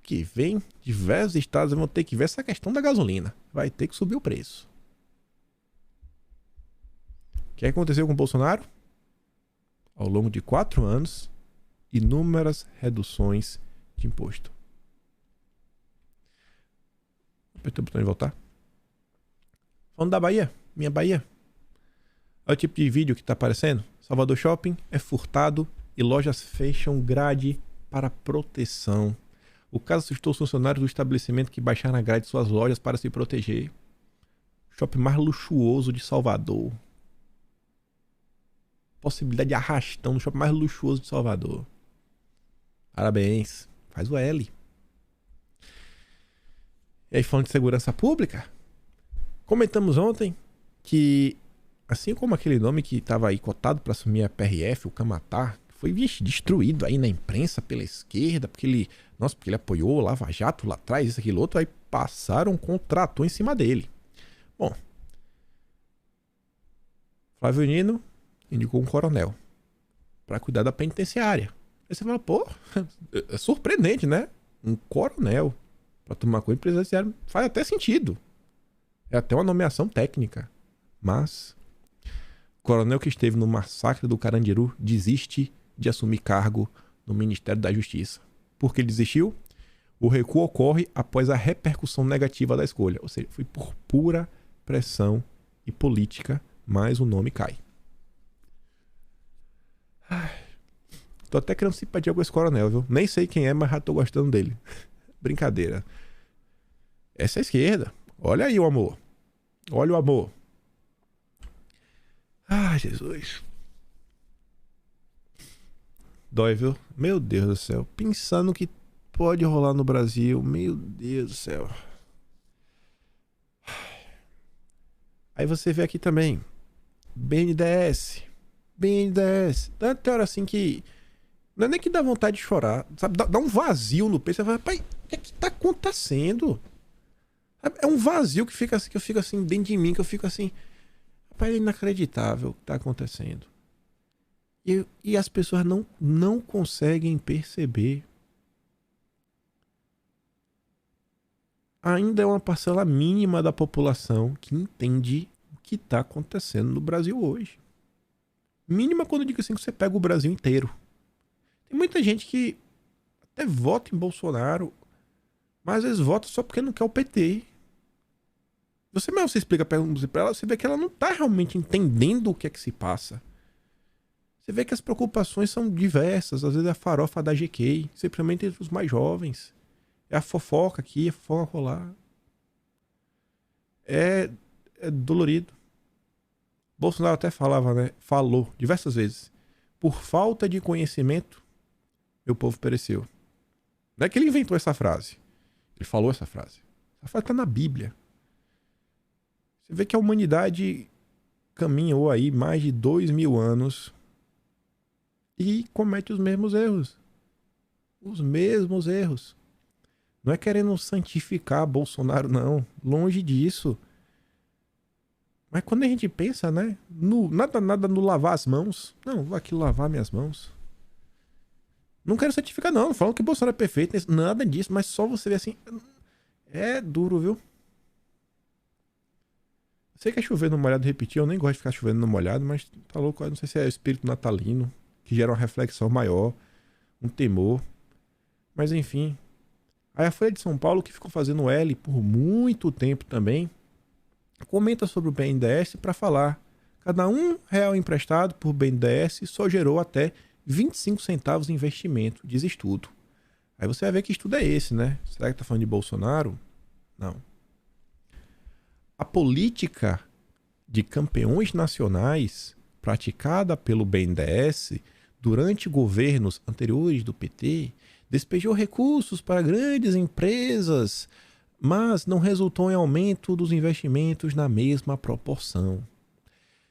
que vem diversos estados vão ter que ver essa questão da gasolina. Vai ter que subir o preço. O que aconteceu com o Bolsonaro? Ao longo de 4 anos, inúmeras reduções de imposto. Apertei o botão de voltar. Falando da Bahia, minha Bahia. Olha o tipo de vídeo que está aparecendo. Salvador Shopping é furtado e lojas fecham grade para proteção. O caso assustou os funcionários do estabelecimento que baixaram a grade de suas lojas para se proteger. O shopping mais luxuoso de Salvador. Possibilidade de arrastão no shopping mais luxuoso de Salvador. Parabéns. Faz o L. E aí, falando de segurança pública, comentamos ontem que, assim como aquele nome que estava aí cotado para assumir a PRF, o Camatar, foi destruído aí na imprensa pela esquerda, porque ele apoiou o Lava Jato lá atrás, isso, aquilo, outro, aí passaram um contrator em cima dele. Bom, Flávio Nino indicou um coronel para cuidar da penitenciária. Aí você fala, pô, é surpreendente, né? Um coronel para tomar conta presidenciária faz até sentido. É até uma nomeação técnica. Mas o coronel que esteve no massacre do Carandiru desiste de assumir cargo no Ministério da Justiça. Por que ele desistiu? O recuo ocorre após a repercussão negativa da escolha. Ou seja, foi por pura pressão e política, mas o nome cai. Tô até querendo simpatia com esse coronel, viu? Nem sei quem é, mas já tô gostando dele. Brincadeira. Essa é a esquerda. Olha aí o amor. Olha o amor. Ai, Jesus. Dói, viu? Meu Deus do céu. Pensando que pode rolar no Brasil. Meu Deus do céu. Aí você vê aqui também. BNDES. BNDES. Tem hora assim que... Não é nem que dá vontade de chorar. Sabe? Dá um vazio no peito. Você fala, pai, o que é que tá acontecendo? É um vazio que fica assim, que eu fico assim dentro de mim, que eu fico assim... Pai, é inacreditável o que tá acontecendo. E as pessoas não conseguem perceber. Ainda é uma parcela mínima da população que entende o que está acontecendo no Brasil hoje. Mínima quando eu digo assim que você pega o Brasil inteiro. Tem muita gente que até vota em Bolsonaro, mas às vezes vota só porque não quer o PT. Você mesmo se explica para ela, você vê que ela não está realmente entendendo o que é que se passa. Você vê que as preocupações são diversas, às vezes é a farofa da GK, simplesmente entre os mais jovens. É a fofoca aqui, a fofoca lá. É dolorido. Bolsonaro até falava, né? Falou diversas vezes. Por falta de conhecimento, meu povo pereceu. Não é que ele inventou essa frase. Ele falou essa frase. Essa frase está na Bíblia. Você vê que a humanidade caminhou aí mais de 2000 anos e comete os mesmos erros. Os mesmos erros. Não é querendo santificar Bolsonaro, não. Longe disso. Mas quando a gente pensa, né? Nada no lavar as mãos. Não, vou aqui lavar minhas mãos. Não quero santificar, não. Não falando que Bolsonaro é perfeito. Nada disso. Mas só você ver assim. É duro, viu? Sei que é chover no molhado repetir. Eu nem gosto de ficar chovendo no molhado. Mas tá louco. Eu não sei se é o espírito natalino. Que gera uma reflexão maior. Um temor. Mas enfim. Aí a Folha de São Paulo, que ficou fazendo L por muito tempo também, comenta sobre o BNDES para falar. Cada R$1 emprestado por BNDES só gerou até 25 centavos de investimento, diz estudo. Aí você vai ver que estudo é esse, né? Será que tá falando de Bolsonaro? Não. A política de campeões nacionais praticada pelo BNDES durante governos anteriores do PT despejou recursos para grandes empresas, mas não resultou em aumento dos investimentos na mesma proporção.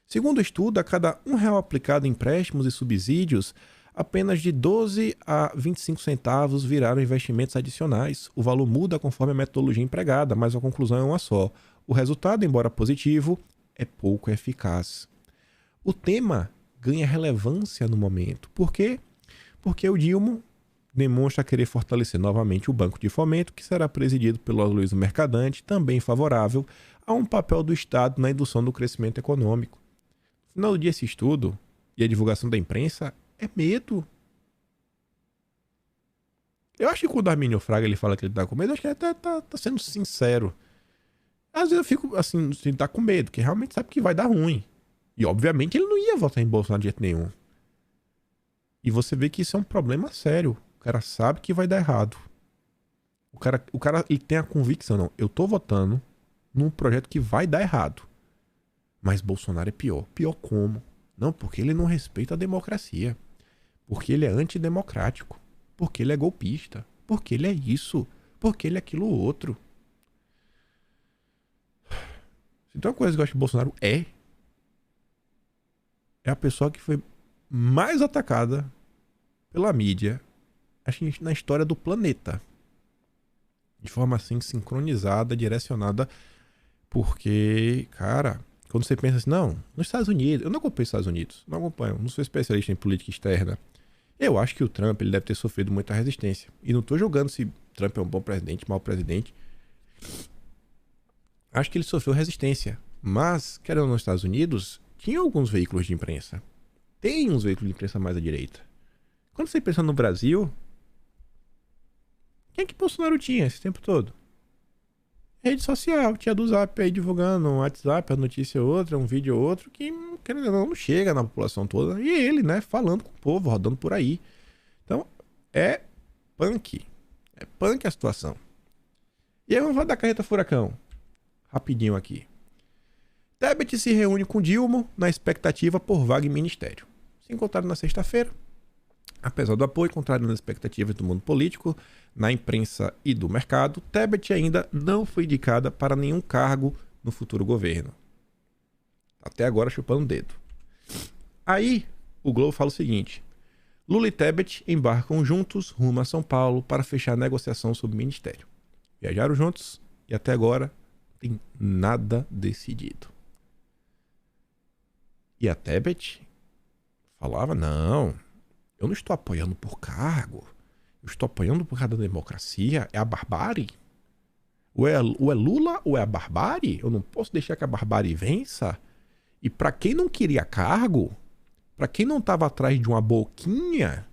Segundo o estudo, a cada R$1 aplicado em empréstimos e subsídios, apenas de 12 a 25 centavos viraram investimentos adicionais. O valor muda conforme a metodologia empregada, mas a conclusão é uma só. O resultado, embora positivo, é pouco eficaz. O tema ganha relevância no momento. Por quê? Porque o Dilma demonstra querer fortalecer novamente o Banco de Fomento, que será presidido pelo Aloysio Mercadante, também favorável a um papel do Estado na indução do crescimento econômico. No final do dia, esse estudo e a divulgação da imprensa é medo. Eu acho que quando o Arminio Fraga ele fala que ele tá com medo, eu acho que ele tá sendo sincero. Às vezes eu fico assim, ele tá com medo, que realmente sabe que vai dar ruim. E obviamente ele não ia votar em Bolsonaro de jeito nenhum. E você vê que isso é um problema sério. O cara sabe que vai dar errado. O cara ele tem a convicção, não. Eu tô votando num projeto que vai dar errado. Mas Bolsonaro é pior. Pior como? Não, porque ele não respeita a democracia. Porque ele é antidemocrático. Porque ele é golpista. Porque ele é isso. Porque ele é aquilo outro. Se tem uma coisa que eu acho que o Bolsonaro é a pessoa que foi mais atacada pela mídia, acho que na história do planeta. De forma assim, sincronizada, direcionada. Porque, cara, quando você pensa assim, não, nos Estados Unidos, eu não acompanho os Estados Unidos, não acompanho, não sou especialista em política externa. Eu acho que o Trump ele deve ter sofrido muita resistência. E não tô julgando se Trump é um bom presidente, mau presidente. Acho que ele sofreu resistência. Mas, querendo ou não, nos Estados Unidos, tinha alguns veículos de imprensa. Tem uns veículos de imprensa mais à direita. Quando você pensa no Brasil, quem é que Bolsonaro tinha esse tempo todo? Rede social, tinha do Zap aí divulgando um WhatsApp, a notícia outra, um vídeo outro, que querendo ou não chega na população toda. E ele, né, falando com o povo, rodando por aí. Então, é punk. É punk a situação. E aí vamos falar da carreta furacão. Rapidinho aqui. Tebet se reúne com Dilma na expectativa por vaga em ministério. Se encontraram na sexta-feira. Apesar do apoio, contrário nas expectativas do mundo político, na imprensa e do mercado, Tebet ainda não foi indicada para nenhum cargo no futuro governo. Até agora chupando o dedo. Aí, o Globo fala o seguinte: Lula e Tebet embarcam juntos rumo a São Paulo para fechar a negociação sobre o ministério. Viajaram juntos e até agora tem nada decidido. E a Tebet falava: não, eu não estou apoiando por cargo, eu estou apoiando por causa da democracia. É a barbárie? Ou é Lula ou é a barbárie? Eu não posso deixar que a barbárie vença. E para quem não queria cargo, para quem não estava atrás de uma boquinha,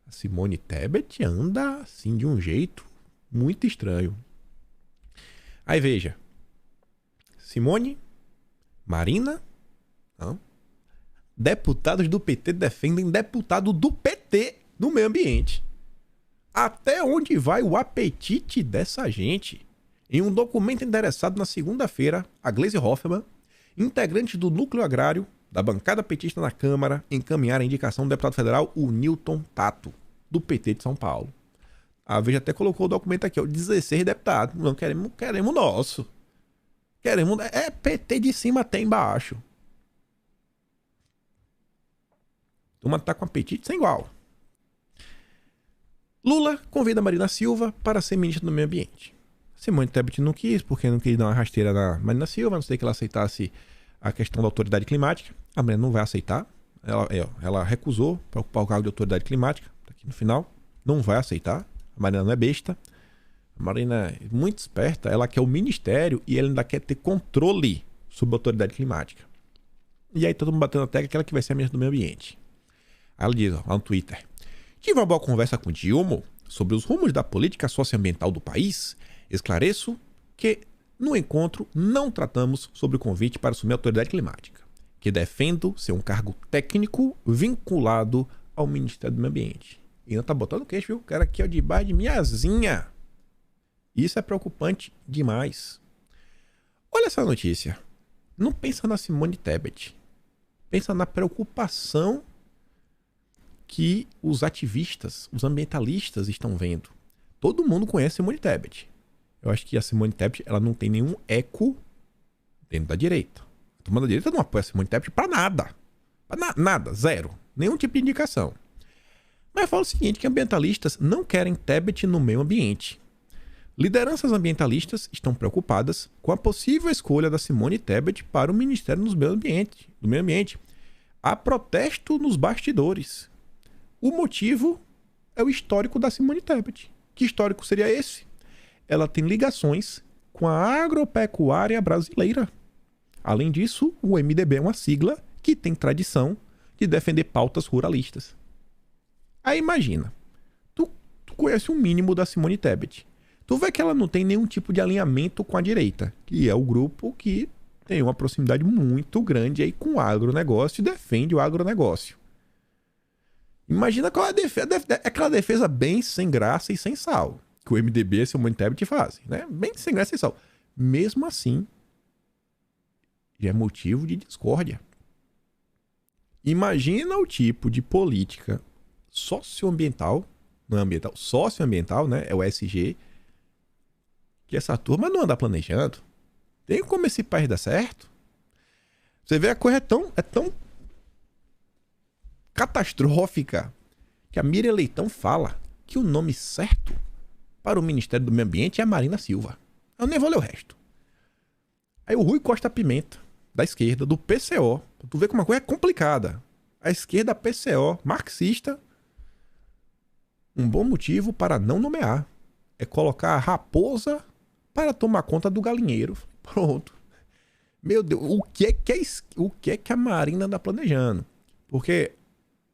a Simone Tebet anda assim de um jeito muito estranho. Aí veja, Simone, Marina, não, deputados do PT defendem deputado do PT no meio ambiente. Até onde vai o apetite dessa gente? Em um documento endereçado na segunda-feira, a Gleisi Hoffmann, integrante do núcleo agrário da bancada petista na Câmara, encaminharam a indicação do deputado federal, o Newton Tato, do PT de São Paulo. A Veja até colocou o documento aqui, ó, 16 deputados. Não queremos nosso. Queremos. É PT de cima até embaixo. Turma tá com apetite sem igual. Lula convida Marina Silva para ser ministra do Meio Ambiente. Simone Tebet não quis, porque não quis dar uma rasteira na Marina Silva, a não sei que ela aceitasse a questão da autoridade climática. A Marina não vai aceitar. Ela recusou para ocupar o cargo de autoridade climática. Tá aqui no final. Não vai aceitar. A Marina não é besta. A Marina é muito esperta. Ela quer o ministério e ela ainda quer ter controle sobre a autoridade climática. E aí todo mundo batendo na tecla que ela que vai ser a ministra do Meio Ambiente. Aí ela diz, ó, lá no Twitter: tive uma boa conversa com Dilma sobre os rumos da política socioambiental do país. Esclareço que no encontro não tratamos sobre o convite para assumir a autoridade climática, que defendo ser um cargo técnico vinculado ao Ministério do Meio Ambiente. E ainda tá botando queixo, viu? O cara aqui é o de baixo de minhazinha. Isso é preocupante demais. Olha essa notícia. Não pensa na Simone Tebet. Pensa na preocupação que os ativistas, os ambientalistas estão vendo. Todo mundo conhece Simone Tebet. Eu acho que a Simone Tebet, ela não tem nenhum eco dentro da direita. A turma da direita não apoia a Simone Tebet pra nada. Nada, zero. Nenhum tipo de indicação. Mas fala o seguinte, que ambientalistas não querem Tebet no meio ambiente. Lideranças ambientalistas estão preocupadas com a possível escolha da Simone Tebet para o Ministério do Meio Ambiente. Há protesto nos bastidores. O motivo é o histórico da Simone Tebet. Que histórico seria esse? Ela tem ligações com a agropecuária brasileira. Além disso, o MDB é uma sigla que tem tradição de defender pautas ruralistas. Aí imagina, tu conhece o mínimo da Simone Tebet. Tu vê que ela não tem nenhum tipo de alinhamento com a direita, que é o grupo que tem uma proximidade muito grande aí com o agronegócio e defende o agronegócio. Imagina qual é a defesa, aquela defesa bem sem graça e sem sal que o MDB e a Simone Tebet fazem, né? Bem sem graça e sem sal. Mesmo assim, já é motivo de discórdia. Imagina o tipo de política socioambiental, não é ambiental, socioambiental, né? É o SG, que essa turma não anda planejando. Tem como esse país dar certo? Você vê, a coisa é tão catastrófica que a Miriam Leitão fala que o nome certo para o Ministério do Meio Ambiente é a Marina Silva. Eu nem vou ler o resto. Aí o Rui Costa Pimenta, da esquerda, do PCO. Tu vê como uma coisa é complicada. A esquerda PCO, marxista, um bom motivo para não nomear é colocar a raposa para tomar conta do galinheiro. Pronto. Meu Deus, o que é que a Marina anda planejando? Porque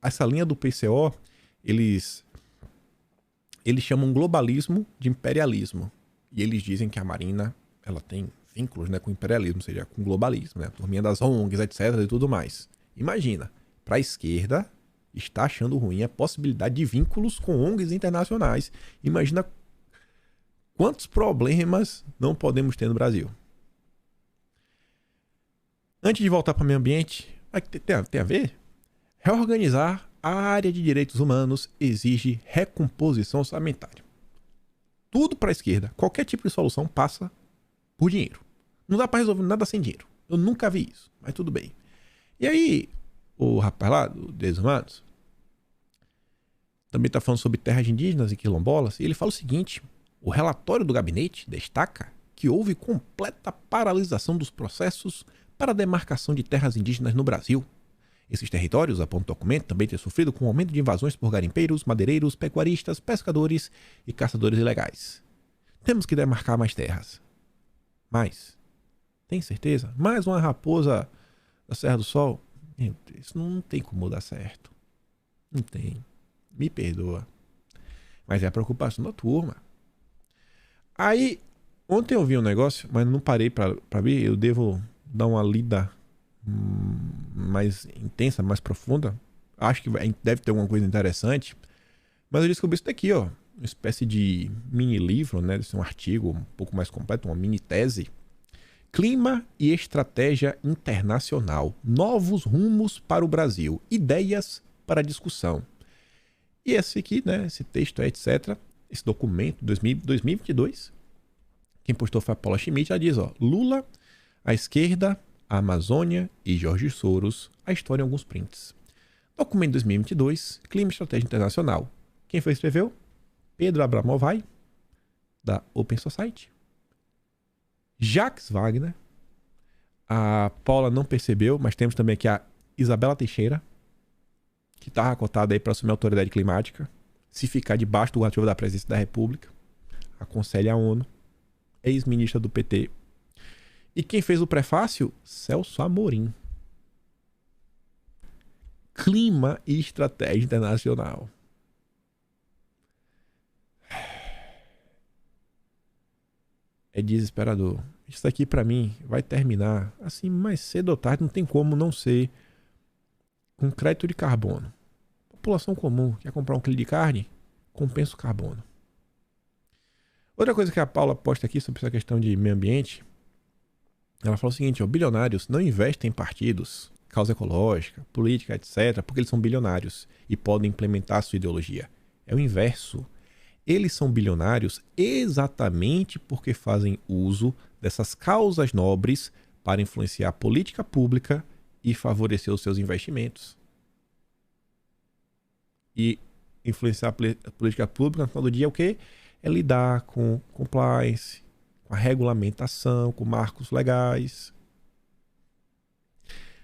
essa linha do PCO, eles chamam globalismo de imperialismo. E eles dizem que a Marina, ela tem vínculos, né, com o imperialismo, ou seja, com o globalismo, né? A turminha das ONGs, etc. e tudo mais. Imagina, para a esquerda, está achando ruim a possibilidade de vínculos com ONGs internacionais. Imagina quantos problemas não podemos ter no Brasil. Antes de voltar para o meio ambiente, tem a ver? Reorganizar a área de direitos humanos exige recomposição orçamentária. Tudo para a esquerda, qualquer tipo de solução passa por dinheiro. Não dá para resolver nada sem dinheiro. Eu nunca vi isso, mas tudo bem. E aí, o rapaz lá, do Direitos Humanos, também está falando sobre terras indígenas e quilombolas, e ele fala o seguinte: o relatório do gabinete destaca que houve completa paralisação dos processos para a demarcação de terras indígenas no Brasil. Esses territórios, aponta o documento, também têm sofrido com o aumento de invasões por garimpeiros, madeireiros, pecuaristas, pescadores e caçadores ilegais. Temos que demarcar mais terras. Mas, tem certeza? Mais uma raposa da Serra do Sol? Isso não tem como dar certo. Não tem. Me perdoa. Mas é a preocupação da turma. Aí, ontem eu vi um negócio, mas não parei pra ver. Eu devo dar uma lida mais intensa, mais profunda. Acho que deve ter alguma coisa interessante. Mas eu descobri isso daqui, ó. Uma espécie de mini livro, né? Deve ser um artigo um pouco mais completo, uma mini tese. Clima e estratégia internacional. Novos rumos para o Brasil. Ideias para discussão. E esse aqui, né? Esse texto, etc. Esse documento, 2022. Quem postou foi a Paula Schmidt. Ela diz, ó. Lula, a esquerda, a Amazônia e Jorge Soros. A história em alguns prints. Documento 2022. Clima e estratégia internacional. Quem foi que escreveu? Pedro Abramovay, da Open Society. Jacques Wagner. A Paula não percebeu, mas temos também aqui a Isabela Teixeira, que está cotada aí para assumir a autoridade climática. Se ficar debaixo do guarda-chuva da presidência da República, aconselha a ONU. Ex-ministra do PT. E quem fez o prefácio? Celso Amorim. Clima e estratégia internacional. É desesperador. Isso aqui pra mim vai terminar assim mais cedo ou tarde. Não tem como não ser um crédito de carbono. População comum quer comprar um quilo de carne, compensa o carbono. Outra coisa que a Paula posta aqui sobre essa questão de meio ambiente, ela fala o seguinte, ó, bilionários não investem em partidos, causa ecológica, política, etc, porque eles são bilionários e podem implementar a sua ideologia. É o inverso. Eles são bilionários exatamente porque fazem uso dessas causas nobres para influenciar a política pública e favorecer os seus investimentos. E influenciar a política pública no final do dia é o quê? É lidar com compliance, com a regulamentação, com marcos legais.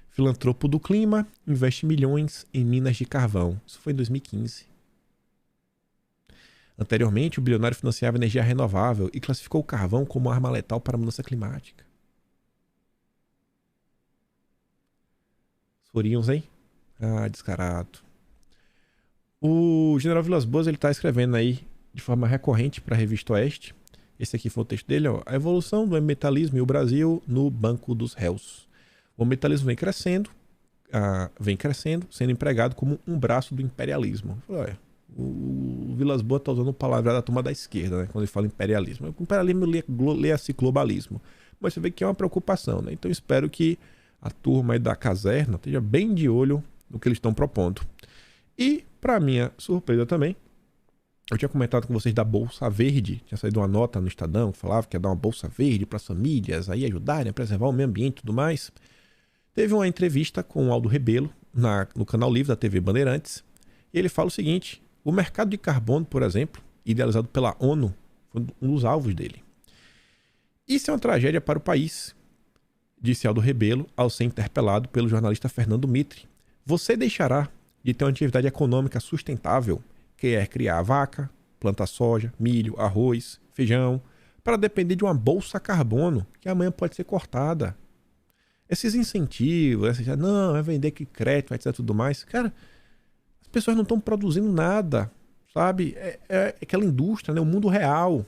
Filantropo do clima investe milhões em minas de carvão. Isso foi em 2015. Anteriormente, o bilionário financiava energia renovável e classificou o carvão como arma letal para a mudança climática. Sorinhos, hein? Ah, descarado. O general Vilas Boas está escrevendo aí de forma recorrente para a Revista Oeste. Esse aqui foi o texto dele, ó. A evolução do ambientalismo e o Brasil no banco dos réus. O ambientalismo vem crescendo, sendo empregado como um braço do imperialismo. Olha, o Vilas Boas está usando o palavra da turma da esquerda, né, quando ele fala imperialismo. O imperialismo lê-se globalismo. Mas você vê que é uma preocupação, né? Então espero que a turma aí da caserna esteja bem de olho no que eles estão propondo. E, para minha surpresa também, eu tinha comentado com vocês da Bolsa Verde. Tinha saído uma nota no Estadão que falava que ia dar uma Bolsa Verde para as famílias aí ajudarem a preservar o meio ambiente e tudo mais. Teve uma entrevista com o Aldo Rebelo no canal Livre da TV Bandeirantes. E ele fala o seguinte: o mercado de carbono, por exemplo, idealizado pela ONU, foi um dos alvos dele. Isso é uma tragédia para o país, disse Aldo Rebelo ao ser interpelado pelo jornalista Fernando Mitre. Você deixará de ter uma atividade econômica sustentável, que é criar vaca, plantar soja, milho, arroz, feijão, para depender de uma bolsa carbono que amanhã pode ser cortada. Esses incentivos, não, é vender que crédito, etc, tudo mais. Cara, as pessoas não estão produzindo nada, sabe? É aquela indústria, né? O mundo real.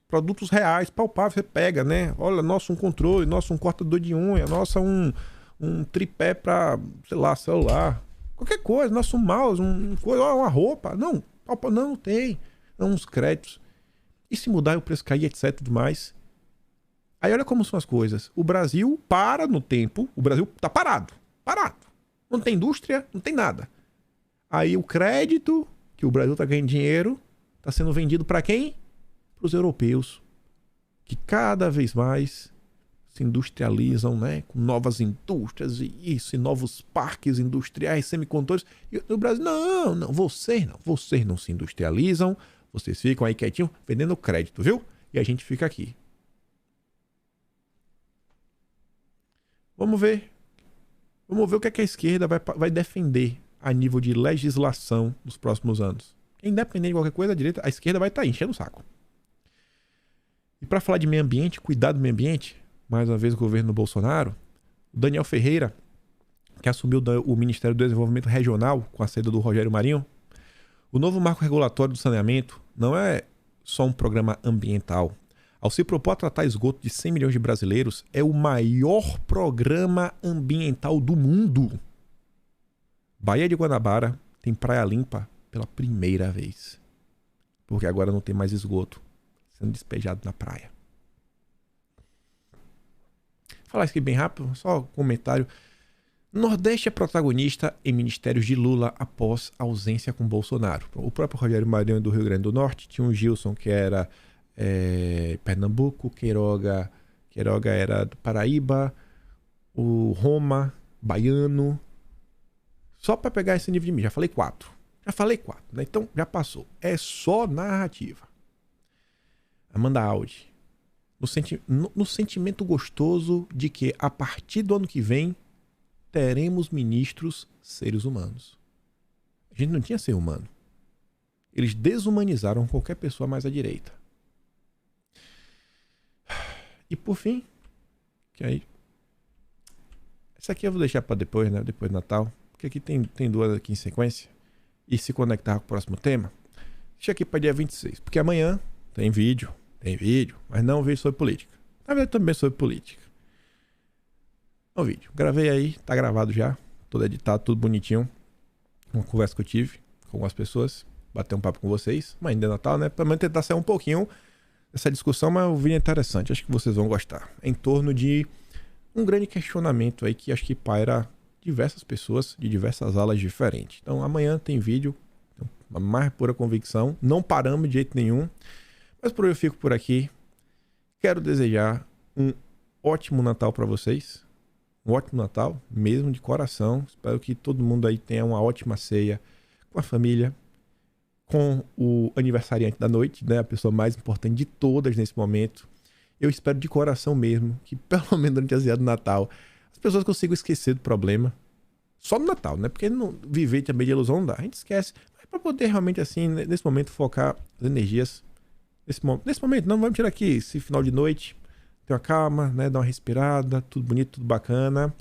Produtos reais, palpáveis, você pega, né? Olha, nossa, um controle, nossa, um cortador de unha, nossa, um tripé para, sei lá, celular. Qualquer coisa, nossa, um mouse, uma roupa. Não, não tem. Não, uns créditos. E se mudar o preço cair, etc, tudo mais. Aí olha como são as coisas. O Brasil para no tempo. O Brasil tá parado. Parado. Não tem indústria, não tem nada. Aí o crédito, que o Brasil tá ganhando dinheiro, tá sendo vendido para quem? Para os europeus. Que cada vez mais se industrializam, né? Com novas indústrias e isso, e novos parques industriais, semicondutores. E o Brasil, vocês não se industrializam, vocês ficam aí quietinho vendendo crédito, viu? E a gente fica aqui. Vamos ver o que é que a esquerda vai defender a nível de legislação nos próximos anos. Independente de qualquer coisa, a direita, a esquerda vai estar enchendo o saco. E para falar de meio ambiente, cuidar do meio ambiente, mais uma vez o governo Bolsonaro, o Daniel Ferreira, que assumiu o Ministério do Desenvolvimento Regional com a saída do Rogério Marinho, o novo marco regulatório do saneamento não é só um programa ambiental. Ao se propor a tratar esgoto de 100 milhões de brasileiros, é o maior programa ambiental do mundo. Baía de Guanabara tem praia limpa pela primeira vez. Porque agora não tem mais esgoto sendo despejado na praia. Falar isso aqui bem rápido, só um comentário. Nordeste é protagonista em ministérios de Lula após ausência com Bolsonaro. O próprio Rogério Marinho do Rio Grande do Norte, tinha um Gilson que era Pernambuco, Queiroga era do Paraíba, o Roma, baiano. Só para pegar esse nível de mim, já falei quatro, né? Então já passou. É só narrativa. Amanda Audi, no sentimento gostoso de que a partir do ano que vem teremos ministros seres humanos. A gente não tinha ser humano. Eles desumanizaram qualquer pessoa mais à direita. E por fim, que aí, essa aqui eu vou deixar para depois, né? Depois do Natal, porque aqui tem duas aqui em sequência e se conectar com o próximo tema. Deixa aqui para dia 26, porque amanhã tem vídeo, mas não um vídeo sobre política. Na verdade também sobre política. O vídeo, gravei aí, tá gravado já, todo editado, tudo bonitinho. Uma conversa que eu tive com algumas pessoas, bater um papo com vocês, mas ainda é Natal, né? Pra tentar sair um pouquinho dessa discussão, mas o vídeo é interessante, acho que vocês vão gostar. É em torno de um grande questionamento aí que acho que paira diversas pessoas de diversas alas diferentes. Então amanhã tem vídeo, uma mais pura convicção, não paramos de jeito nenhum, mas por hoje eu fico por aqui. Quero desejar um ótimo Natal para vocês, um ótimo Natal, mesmo de coração. Espero que todo mundo aí tenha uma ótima ceia com a família, com o aniversariante da noite, né? A pessoa mais importante de todas nesse momento. Eu espero de coração mesmo que, pelo menos durante a ceia do Natal, as pessoas consigam esquecer do problema. Só no Natal, né? Porque não viver também de ilusão não dá. A gente esquece. Mas para poder realmente, assim, nesse momento, focar as energias. Nesse momento, não vamos tirar aqui esse final de noite. Ter uma calma, né? Dar uma respirada, tudo bonito, tudo bacana.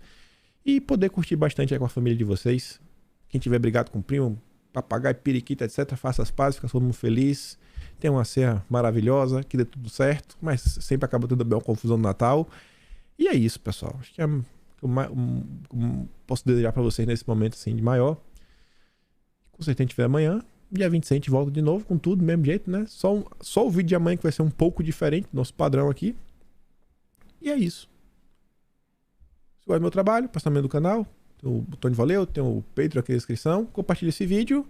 E poder curtir bastante aí com a família de vocês. Quem tiver brigado com o primo, papagaio, periquita, etc., faça as pazes, fica todo mundo feliz. Tenha uma ceia maravilhosa, que dê tudo certo, mas sempre acaba tendo bem uma confusão no Natal. E é isso, pessoal. Acho que é o que eu posso desejar para vocês nesse momento assim de maior. Com certeza a gente vê amanhã. Dia 26 a gente volta de novo com tudo do mesmo jeito, né? Só o vídeo de amanhã que vai ser um pouco diferente, nosso padrão aqui. E é isso. Se gosta do meu trabalho, passa também do canal. Tem o botão de valeu, tem o Patreon aqui na descrição. Compartilha esse vídeo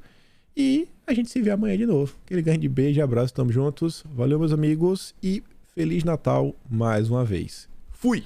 e a gente se vê amanhã de novo. Aquele grande beijo e abraço, tamo juntos. Valeu, meus amigos, e Feliz Natal mais uma vez. Fui!